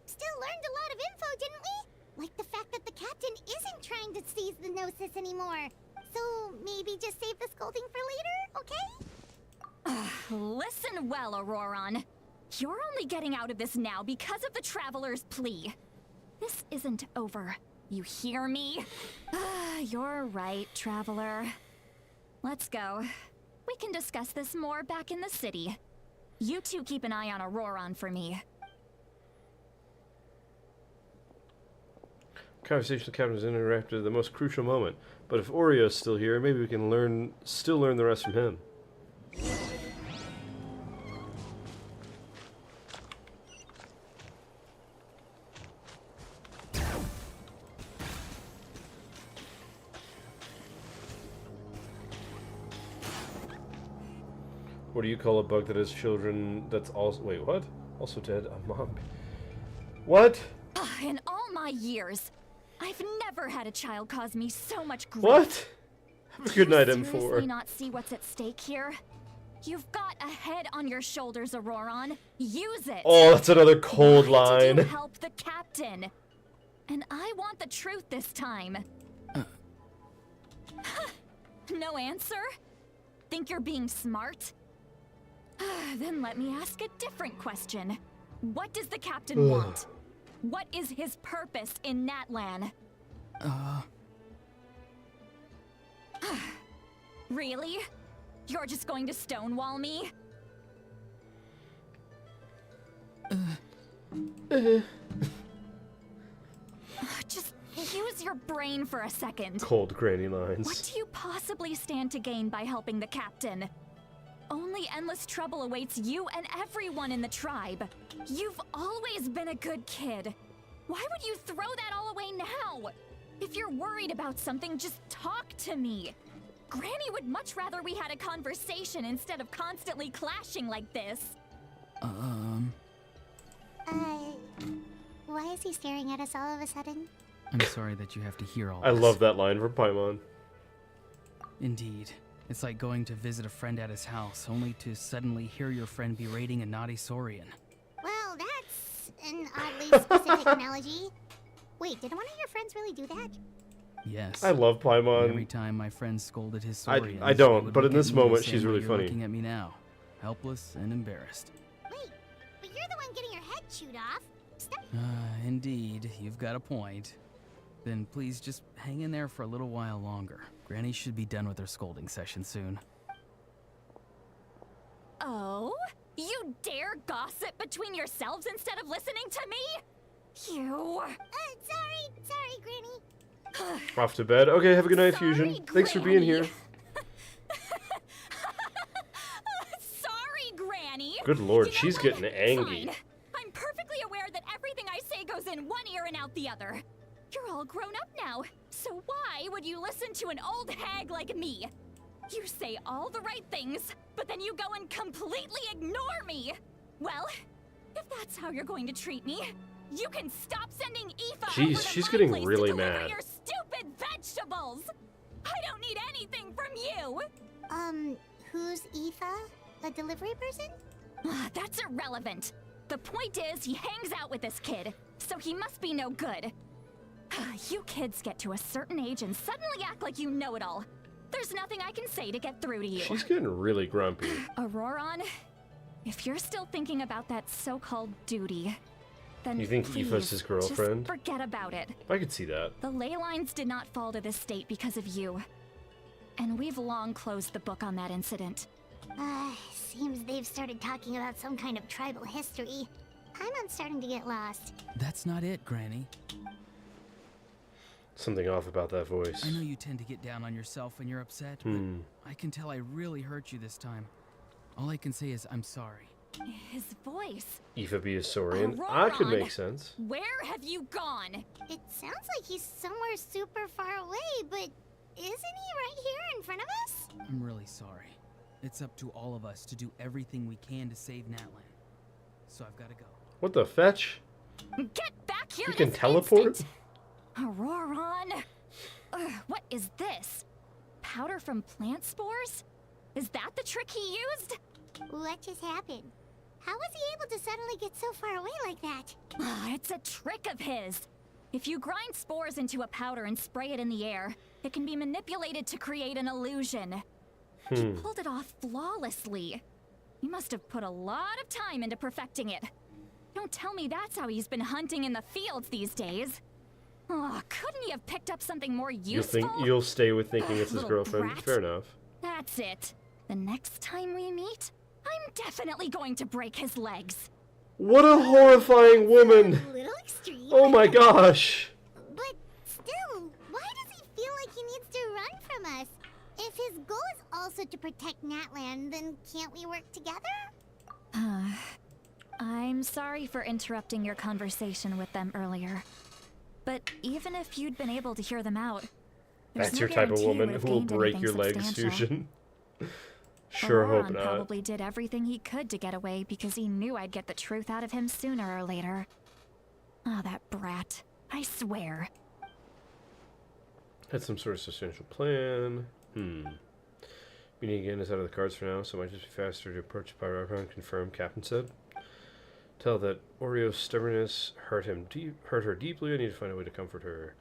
S5: still learned a lot of info, didn't we? Like the fact that the captain isn't trying to seize the Gnosis anymore. So, maybe just save the scolding for later, okay?
S6: Listen well, Auroron. You're only getting out of this now because of the Traveler's plea. This isn't over. You hear me? You're right, Traveler. Let's go. We can discuss this more back in the city. You two keep an eye on Auroron for me.
S2: Conversation with the captain is interrupted at the most crucial moment. But if Oreo's still here, maybe we can still learn the rest from him. What do you call a bug that has children that's also... Wait, what? Also dead? A mom... What?
S6: In all my years, I've never had a child cause me so much grief.
S2: What? Have a good night,
S6: Do you seriously
S2: M4.
S6: not see what's at stake here? You've got a head on your shoulders, Auroron. Use it.
S2: Oh, that's another cold
S6: Why did
S2: line.
S6: you help the captain? And I want the truth this time. No answer? Think you're being smart? Then let me ask a different question. What does the captain want? What is his purpose in Natlan? Really? You're just going to stonewall me? Just use your brain for a second.
S2: Cold granny
S6: What
S2: lines.
S6: do you possibly stand to gain by helping the captain? Only endless trouble awaits you and everyone in the tribe. You've always been a good kid. Why would you throw that all away now? If you're worried about something, just talk to me. Granny would much rather we had a conversation instead of constantly clashing like this.
S5: Why is he staring at us all of a sudden?
S7: I'm sorry that you have to hear all
S2: I
S7: this.
S2: love that line from Paimon.
S7: Indeed. It's like going to visit a friend at his house, only to suddenly hear your friend berating a naughty Saurian.
S5: Well, that's an oddly specific analogy. Wait, did one of your friends really do that?
S7: Yes.
S2: I love
S7: And every
S2: Paimon.
S7: time my friend scolded his
S2: I
S7: Saurians,
S2: don't,
S7: he would
S2: but in
S7: look
S2: this
S7: at me the
S2: moment,
S7: same
S2: she's
S7: way
S2: really
S7: you're
S2: funny.
S7: looking at me now, helpless and embarrassed.
S5: Wait, but you're the one getting your head chewed off. Stop.
S7: Indeed, you've got a point. Then please just hang in there for a little while longer. Granny should be done with her scolding session soon.
S6: Oh? You dare gossip between yourselves instead of listening to me? You...
S5: Sorry, Granny.
S2: Off to bed. Okay, have a good night,
S6: Sorry,
S2: Fusion. Thanks for being here.
S6: Sorry, Granny.
S2: Good lord,
S6: You know
S2: she's
S6: what?
S2: getting angry.
S6: Fine. I'm perfectly aware that everything I say goes in one ear and out the other. You're all grown up now, so why would you listen to an old hag like me? You say all the right things, but then you go and completely ignore me. Well, if that's how you're going to treat me, you can stop sending Aoife
S2: Jeez,
S6: over to
S2: she's
S6: my
S2: getting
S6: place
S2: really
S6: to deliver
S2: mad.
S6: your stupid vegetables. I don't need anything from you.
S5: Who's Aoife? A delivery person?
S6: That's irrelevant. The point is, he hangs out with this kid, so he must be no good. You kids get to a certain age and suddenly act like you know it all. There's nothing I can say to get through to you.
S2: She's getting really grumpy.
S6: Auroron, if you're still thinking about that so-called duty, then
S2: You think
S6: please,
S2: Aoife's his girlfriend?
S6: just forget about it.
S2: I could see that.
S6: The ley lines did not fall to this state because of you. And we've long closed the book on that incident.
S5: Seems they've started talking about some kind of tribal history. I'm starting to get lost.
S7: That's not it, Granny.
S2: Something off about that voice.
S7: I know you tend to get down on yourself when you're upset, but I can tell I really hurt you this time. All I can say is I'm sorry.
S6: His voice.
S2: Aoife be a Saurian. I could
S6: Auroron,
S2: make sense.
S6: Where have you gone?
S5: It sounds like he's somewhere super far away, but isn't he right here in front of us?
S7: I'm really sorry. It's up to all of us to do everything we can to save Natlan. So I've got to go.
S2: What the fetch?
S6: Get back here!
S2: You can
S6: this
S2: teleport?
S6: instant. Auroron! What is this? Powder from plant spores? Is that the trick he used?
S5: What just happened? How was he able to suddenly get so far away like that?
S6: It's a trick of his. If you grind spores into a powder and spray it in the air, it can be manipulated to create an illusion. He pulled it off flawlessly. He must have put a lot of time into perfecting it. Don't tell me that's how he's been hunting in the fields these days. Oh, couldn't he have picked up something more useful?
S2: You'll stay with thinking it's his
S6: Little
S2: girlfriend?
S6: brat.
S2: Fair enough.
S6: That's it. The next time we meet, I'm definitely going to break his legs.
S2: What a horrifying woman!
S5: A little extreme.
S2: Oh my gosh!
S5: But still, why does he feel like he needs to run from us? If his goal is also to protect Natlan, then can't we work together?
S6: I'm sorry for interrupting your conversation with them earlier. But even if you'd been able to hear them out, there's
S2: That's
S6: no
S2: your type of
S6: guarantee you
S2: woman
S6: would have
S2: who will
S6: gained
S2: break
S6: anything
S2: your legs,
S6: substantial.
S2: Fusion. Sure hope
S6: Auroron
S2: not.
S6: probably did everything he could to get away because he knew I'd get the truth out of him sooner or later. Oh, that brat. I swear.
S2: Had some sort of substantial plan. Meeting again is out of the cards for now, so it might just be faster to approach by Archon. Confirm, Captain said. Tell that Oreo's stubbornness hurt her deeply. I need to find a way to comfort her.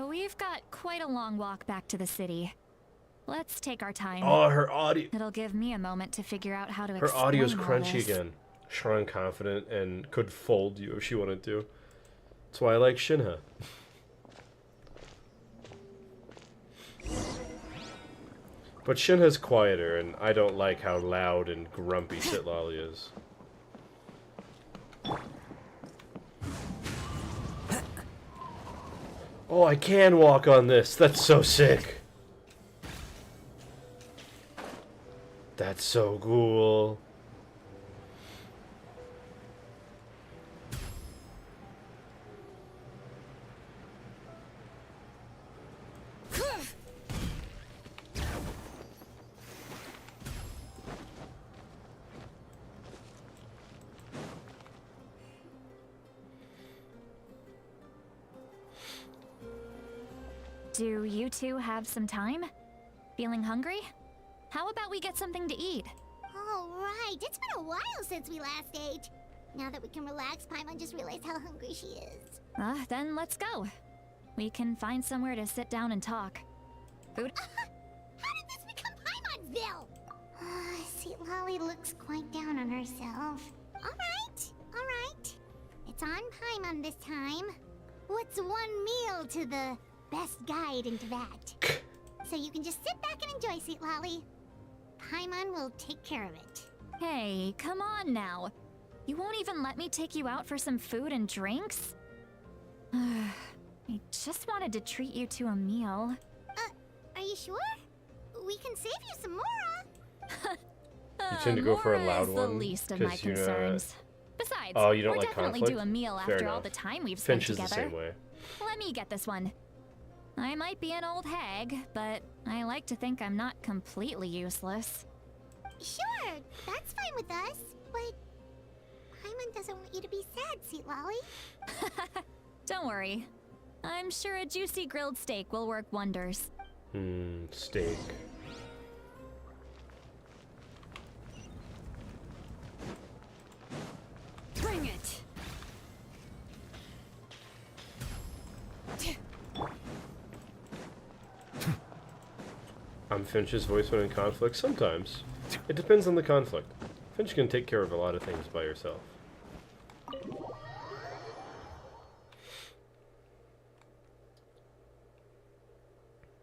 S6: We've got quite a long walk back to the city. Let's take our time.
S2: Oh, her audio.
S6: It'll give me a moment to figure out how to
S2: Her
S6: explain
S2: audio's
S6: all
S2: crunchy
S6: this.
S2: again. Strong, confident, and could fold you if she wanted to. That's why I like Shinha. But Shinha's quieter, and I don't like how loud and grumpy Sitlali is. Oh, I can walk on this. That's so sick. That's so cool.
S6: Do you two have some time? Feeling hungry? How about we get something to eat?
S5: All right, it's been a while since we last ate. Now that we can relax, Paimon just realized how hungry she is.
S6: Then let's go. We can find somewhere to sit down and talk. Food?
S5: How did this become Paimon'sville? Sitlali looks quite down on herself. All right. It's on Paimon this time. What's one meal to the best guide into that? So you can just sit back and enjoy, Sitlali. Paimon will take care of it.
S6: Hey, come on now. You won't even let me take you out for some food and drinks? I just wanted to treat you to a meal.
S5: Are you sure? We can save you some more.
S2: You tend to go for a
S6: Mora
S2: loud
S6: is
S2: one,
S6: the least of my
S2: 'cause you're
S6: concerns. Besides,
S2: Oh, you don't
S6: we'll
S2: like
S6: definitely
S2: conflict?
S6: do a meal
S2: Fair
S6: after all
S2: enough.
S6: the time we've
S2: Finch
S6: spent
S2: is the
S6: together.
S2: same way.
S6: Let me get this one. I might be an old hag, but I like to think I'm not completely useless.
S5: Sure, that's fine with us. But Paimon doesn't want you to be sad, Sitlali.
S6: Don't worry. I'm sure a juicy grilled steak will work wonders.
S2: Steak. I'm Finch's voice when in conflict. Sometimes. It depends on the conflict. Finch can take care of a lot of things by herself.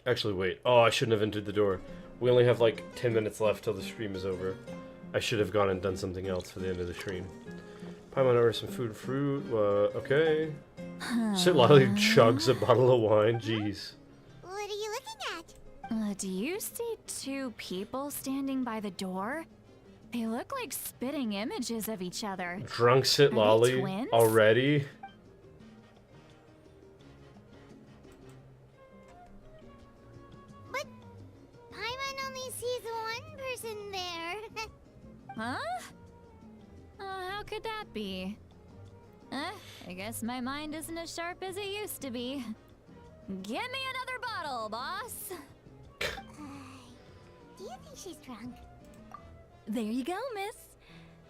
S2: Actually, wait. Oh, I shouldn't have entered the door. We only have like 10 minutes left till the stream is over. I should have gone and done something else for the end of the stream. Paimon orders some food and fruit. Okay. Sit Lolly chugs a bottle of wine. Jeez.
S5: What are you looking at?
S6: Do you see two people standing by the door? They look like spitting images of each other.
S2: Drunk Sit
S6: Are
S2: Lolly
S6: they twins?
S2: already?
S5: But Paimon only sees one person there.
S6: Huh? How could that be? I guess my mind isn't as sharp as it used to be. Give me another bottle, boss.
S5: Do you think she's drunk?
S11: There you go, miss.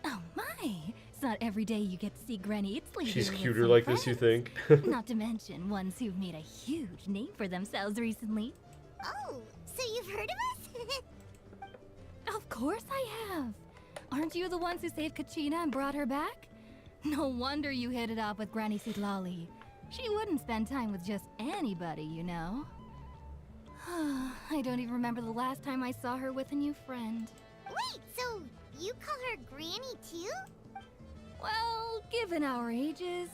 S11: Oh my! It's not every day you get to see Granny Itzley.
S2: She's
S11: here with
S2: cuter
S11: some
S2: like this, you
S11: friends.
S2: think?
S11: Not to mention ones who've made a huge name for themselves recently.
S5: Oh, so you've heard of us?
S11: Of course I have. Aren't you the ones who saved Kachina and brought her back? No wonder you hit it off with Granny Sitlali. She wouldn't spend time with just anybody, you know. I don't even remember the last time I saw her with a new friend.
S5: Wait, so you call her Granny too?
S11: Well, given our ages,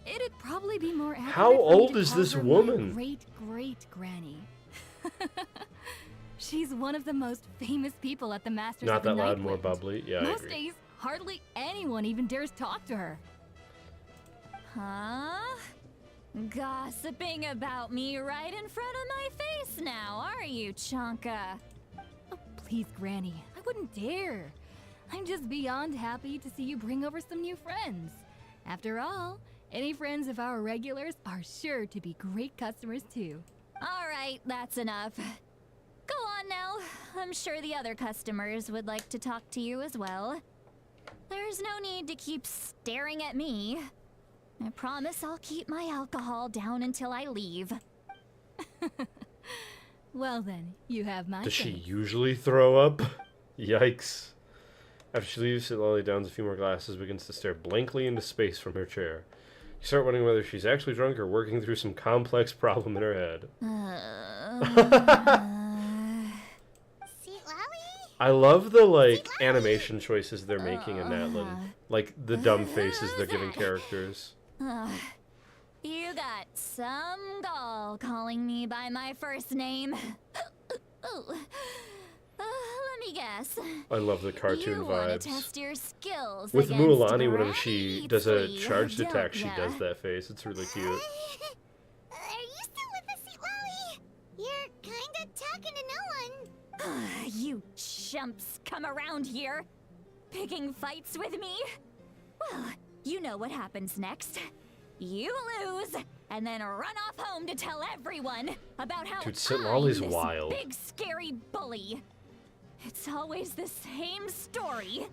S11: it'd probably be more accurate
S2: How
S11: for me
S2: old
S11: to
S2: is
S11: call
S2: this
S11: her my
S2: woman?
S11: great-great-granny. She's one of the most famous people at the Masters
S2: Not
S11: of the
S2: that loud,
S11: Nightwind.
S2: more bubbly. Yeah, I
S11: Most
S2: agree.
S11: days, hardly anyone even dares talk to her.
S6: Huh? Gossiping about me right in front of my face now, are you, Chonka?
S11: Oh, please, Granny, I wouldn't dare. I'm just beyond happy to see you bring over some new friends. After all, any friends of our regulars are sure to be great customers too.
S6: All right, that's enough. Go on now. I'm sure the other customers would like to talk to you as well. There's no need to keep staring at me. I promise I'll keep my alcohol down until I leave.
S11: Well then, you have my
S2: Does she
S11: thanks.
S2: usually throw up? Yikes. After she leaves, Lolly downs a few more glasses, begins to stare blankly into space from her chair. You start wondering whether she's actually drunk or working through some complex problem in her head.
S5: See, Lolly?
S2: I love the, like, animation choices they're making in Natlan. Like, the dumb faces they're giving characters.
S6: You got some gall calling me by my first name. Let me guess.
S2: I love the cartoon
S6: You want
S2: vibes.
S6: to test your skills
S2: With
S6: against
S2: Mualani, whenever
S6: Granny
S2: she does a
S6: Itzley,
S2: charged
S6: don't
S2: attack, she
S6: ya?
S2: does that face. It's really cute.
S5: Are you still with us, See, Lolly? You're kinda talking to no one.
S6: You chumps come around here, picking fights with me? Well, you know what happens next. You lose, and then run off home to tell everyone about how
S2: Dude, Sit
S6: I'm
S2: Lolly's
S6: this
S2: wild.
S6: big scary bully. It's always the same story.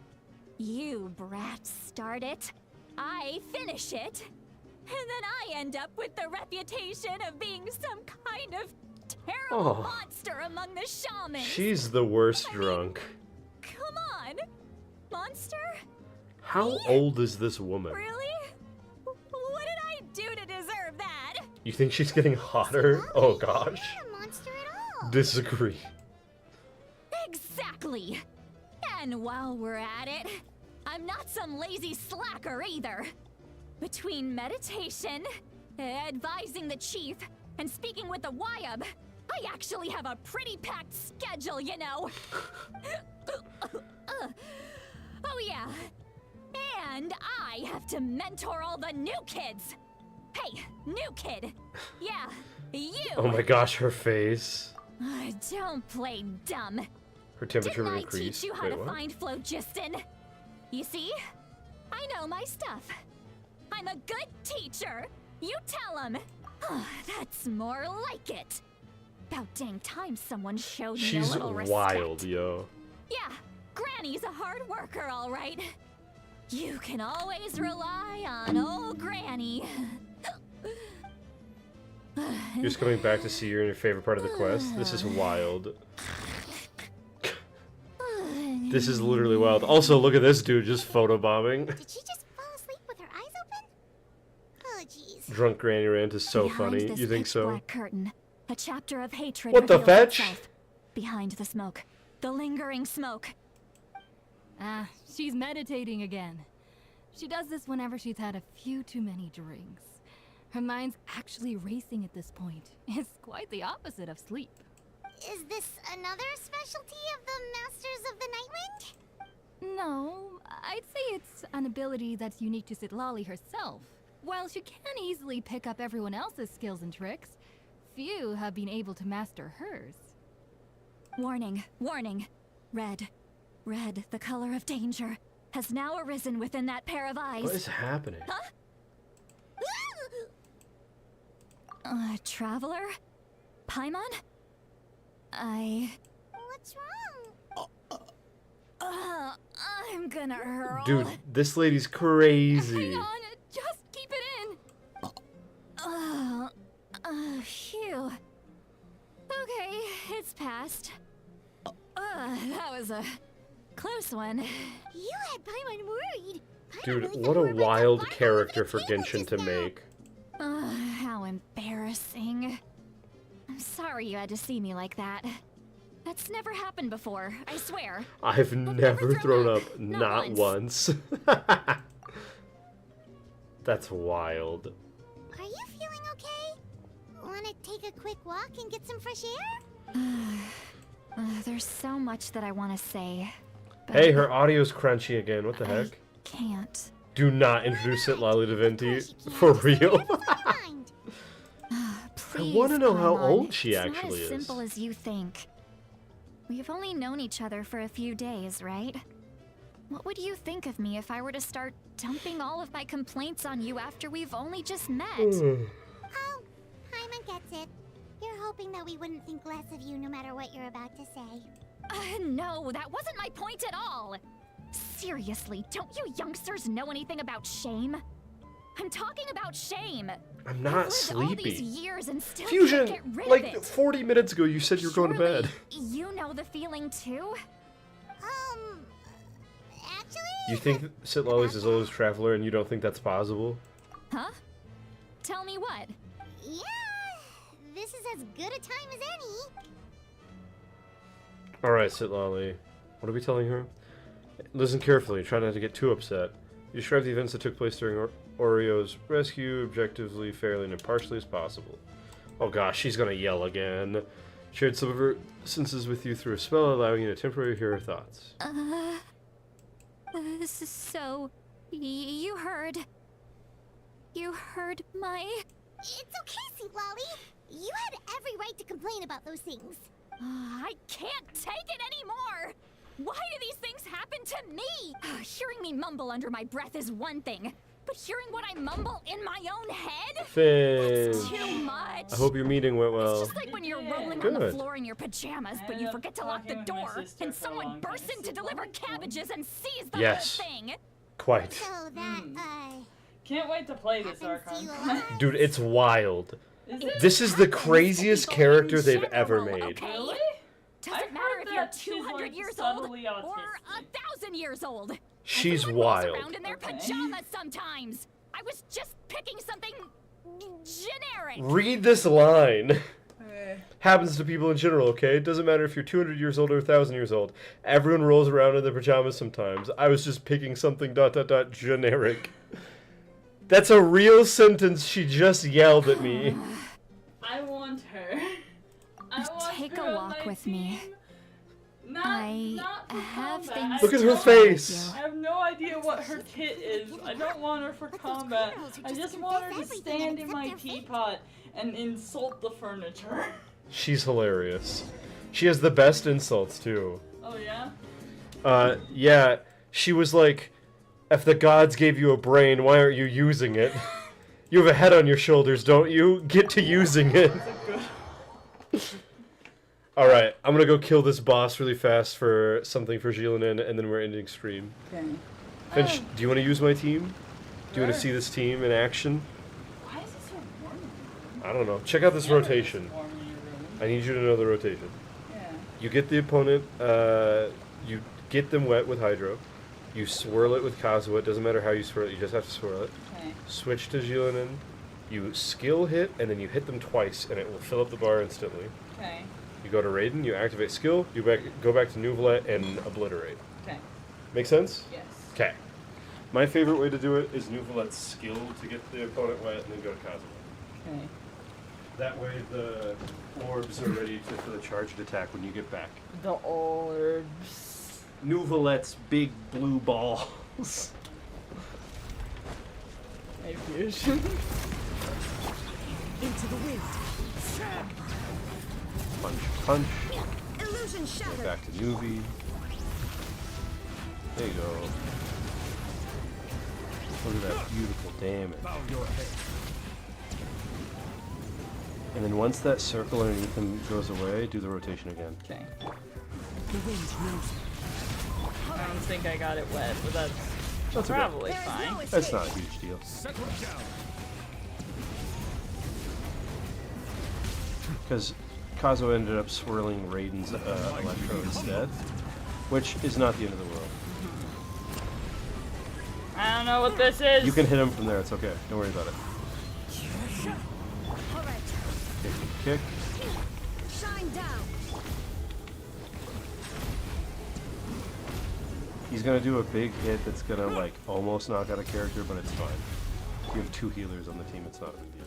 S6: You brats start it, I finish it, and then I end up with the reputation of being some kind of terrible
S2: Oh.
S6: monster among the shamans.
S2: She's the worst drunk.
S6: Come on, monster?
S2: How old is this woman?
S6: Really? What did I do to deserve that?
S2: You think she's getting hotter? Oh gosh.
S5: You're not a monster at all.
S2: Disagree.
S6: Exactly. And while we're at it, I'm not some lazy slacker either. Between meditation, advising the chief, and speaking with the Wyab, I actually have a pretty packed schedule, you know. Oh yeah. And I have to mentor all the new kids. Hey, new kid. Yeah, you.
S2: Oh my gosh, her face.
S6: Don't play dumb.
S2: Her temperature
S6: Didn't
S2: would
S6: I
S2: increase.
S6: teach you how
S2: Wait,
S6: to
S2: what?
S6: find phlogiston? You see? I know my stuff. I'm a good teacher. You tell him. That's more like it. About dang time someone showed me a
S2: She's
S6: little respect.
S2: wild, yo.
S6: Yeah, Granny's a hard worker, all right. You can always rely on old Granny.
S2: You're just coming back to see her in your favorite part of the quest? This is wild. This is literally wild. Also, look at this dude just photobombing.
S5: Did she just fall asleep with her eyes open? Oh, jeez.
S2: Drunk Granny Rant is so
S6: Behind
S2: funny.
S6: this
S2: You think
S6: pitch
S2: so?
S6: black curtain, a chapter of hatred
S2: What the
S6: reveals
S2: fetch?
S6: itself. Behind the smoke, the lingering smoke.
S11: Ah, she's meditating again. She does this whenever she's had a few too many drinks. Her mind's actually racing at this point. It's quite the opposite of sleep.
S5: Is this another specialty of the Masters of the Nightwind?
S11: No, I'd say it's an ability that's unique to Sitlali herself. While she can easily pick up everyone else's skills and tricks, few have been able to master hers.
S6: Warning, warning. Red, red, the color of danger, has now arisen within that pair of eyes.
S2: What is happening?
S6: Huh? Traveler? Paimon?
S5: What's wrong?
S6: I'm gonna hurl.
S2: Dude, this lady's crazy.
S11: Hang on, just keep it in.
S6: Phew. Okay, it's passed. That was a close one.
S5: You had Paimon worried. Paimon
S2: Dude,
S5: really
S2: what
S5: thought you
S2: a
S5: were about to
S2: wild
S5: bark all
S2: character
S5: over
S2: for
S5: the table
S2: Genshin
S5: just
S2: to
S5: now.
S2: make.
S6: How embarrassing. I'm sorry you had to see me like that. That's never happened before, I swear.
S2: I've never thrown up,
S6: Not
S2: not once. That's wild.
S5: Are you feeling okay? Want to take a quick walk and get some fresh air?
S6: There's so much that I want to say. But
S2: Hey, her audio's crunchy again. What the
S6: I
S2: heck?
S6: can't.
S2: Do not introduce Sitlali to Venti. For real.
S5: Mind.
S6: Please,
S2: wanna know how
S6: Paimon.
S2: old she
S6: It's
S2: actually
S6: not as
S2: is.
S6: simple as you think. We've only known each other for a few days, right? What would you think of me if I were to start dumping all of my complaints on you after we've only just met?
S5: Oh, Paimon gets it. You're hoping that we wouldn't think less of you no matter what you're about to say.
S6: No, that wasn't my point at all. Seriously, don't you youngsters know anything about shame? I'm talking about shame.
S2: I'm
S6: I've
S2: not
S6: lived all these
S2: sleepy.
S6: years and still
S2: Fusion,
S6: can't get rid
S2: like
S6: of it.
S2: 40 minutes ago you said you were going to
S6: Surely
S2: bed.
S6: You know the feeling too?
S5: Actually...
S2: You think Sitlali's as old as Traveler and you don't think that's possible?
S6: Huh? Tell me what?
S5: Yeah, this is as good a time as any.
S2: Alright, Sitlali. What are we telling her? Listen carefully, try not to get too upset. You describe the events that took place during Oreo's rescue objectively, fairly, and impartially as possible. Oh gosh, she's gonna yell again. Shared some of her senses with you through a spell, allowing you to temporarily hear her thoughts.
S6: So, you heard my...
S5: It's okay, Sitlali. You had every right to complain about those things.
S6: I can't take it anymore! Why do these things happen to me? Hearing me mumble under my breath is one thing, but hearing what I mumble in my own head?
S2: Finch.
S6: That's too much.
S2: I hope your meeting went well.
S6: It's just like when you're rolling on the
S2: Good.
S6: floor in your pajamas, but you forget to lock the door, and someone bursts in to deliver cabbages and sees the
S2: Yes.
S6: whole thing.
S2: Quite.
S5: So that,
S12: Can't wait to play this,
S5: happens to you
S12: Archon.
S5: a lot.
S2: Dude, it's wild.
S12: Is it?
S2: This is the craziest
S6: People
S2: character
S6: in
S2: they've ever
S6: general,
S2: made.
S6: okay?
S12: Really?
S6: Doesn't
S12: I've
S6: matter
S12: heard
S6: if you're
S12: that she's,
S6: 200
S12: like,
S6: years old
S12: subtly
S6: or
S12: autistic.
S6: 1,000 years old.
S2: She's
S6: Everyone rolls
S2: wild.
S6: around in their
S12: Okay.
S6: pajamas sometimes. I was just picking something generic.
S2: Read this line.
S12: Okay.
S2: Happens to people in general, okay? It doesn't matter if you're 200 years old or 1,000 years old. Everyone rolls around in their pajamas sometimes. I was just picking something ... generic. That's a real sentence she just yelled at me.
S12: I want her. I want
S6: Take
S12: her
S6: a
S12: on
S6: walk
S12: my
S6: with me.
S12: team. Not,
S6: I
S12: not for
S6: have
S12: combat.
S6: things
S2: Look at
S6: to
S2: her
S6: share with
S2: face.
S12: I have no idea what her kit is. I don't want her for combat. I just want her to stand in my teapot and insult the furniture.
S2: She's hilarious. She has the best insults, too.
S12: Oh yeah?
S2: Yeah, she was like, if the gods gave you a brain, why aren't you using it? You have a head on your shoulders, don't you? Get to using it. Alright, I'm gonna go kill this boss really fast for something for Jillian, and then we're ending stream.
S12: Okay.
S2: Finch, do you want to use my team? Do you want to
S12: Sure.
S2: see this team in action?
S12: Why is it so warm?
S2: I don't know. Check out this
S12: Never is
S2: rotation.
S12: warm in your room.
S2: I need you to know the rotation.
S12: Yeah.
S2: You get the opponent, you get them wet with hydro. You swirl it with Kazuha. It doesn't matter how you swirl it. You just have to swirl it.
S12: Okay.
S2: Switch to Jilinin. You skill hit, and then you hit them twice, and it will fill up the bar instantly.
S12: Okay.
S2: You go to Raiden, you activate skill, you go back to Nuvolet, and obliterate.
S12: Okay.
S2: Make sense?
S12: Yes.
S2: Okay. My favorite way to do it is Nuvolet's skill to get the opponent wet, and then go to Kazuha.
S12: Okay.
S2: That way the orbs are ready for the charged attack when you get back.
S12: The orbs.
S2: Nuvolet's big blue balls.
S12: A fusion.
S13: Into the wind.
S2: Punch, punch.
S13: Illusion
S2: Go
S13: shattered.
S2: back to Nuvi. There you go. Look at that beautiful damage. And then once that circle underneath them goes away, do the rotation again.
S12: Okay.
S13: The wind knows.
S12: I don't think I got it wet, but that's
S2: okay.
S12: probably fine.
S2: That's not a huge deal. Because Kazuo ended up swirling Raiden's Electro instead, which is not the end of the world.
S12: I don't know what this is.
S2: You can hit him from there, it's okay. Don't worry about it. Kick, kick.
S13: Shine down.
S2: He's gonna do a big hit that's gonna like almost knock out a character, but it's fine. You have 2 healers on the team, it's not a big deal.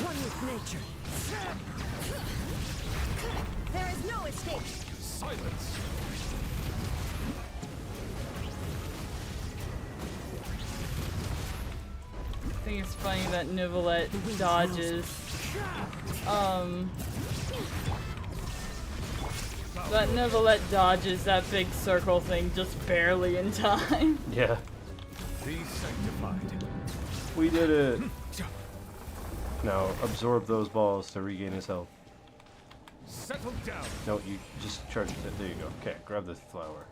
S13: One with nature. There is no escape.
S4: Silence.
S12: I think it's funny that Nivelet dodges. That Nivelet dodges that big circle thing just barely in time.
S2: Yeah.
S4: Be sanctified.
S2: We did it. Now absorb those balls to regain his health.
S4: Settle down.
S2: No, you just charge it. There you go. Okay, grab the flower.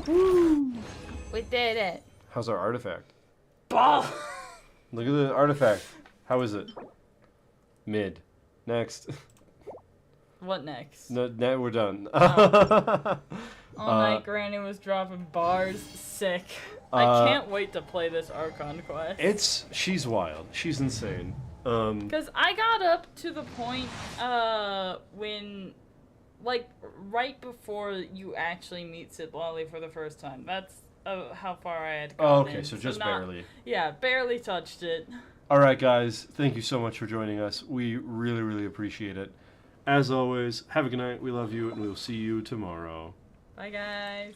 S12: Woo! We did it.
S2: How's our artifact?
S12: Ball.
S2: Look at the artifact. How is it? Mid. Next.
S12: What next?
S2: No, now we're done.
S12: All night Granny was dropping bars. Sick. I can't wait to play this Archon quest.
S2: She's wild. She's insane.
S12: Because I got up to the point when, like, right before you actually meet Citlali for the first time. That's how far I had gone.
S2: Oh, okay, so just barely.
S12: Yeah, barely touched it.
S2: Alright, guys. Thank you so much for joining us. We really, really appreciate it. As always, have a good night. We love you, and we'll see you tomorrow.
S12: Bye, guys.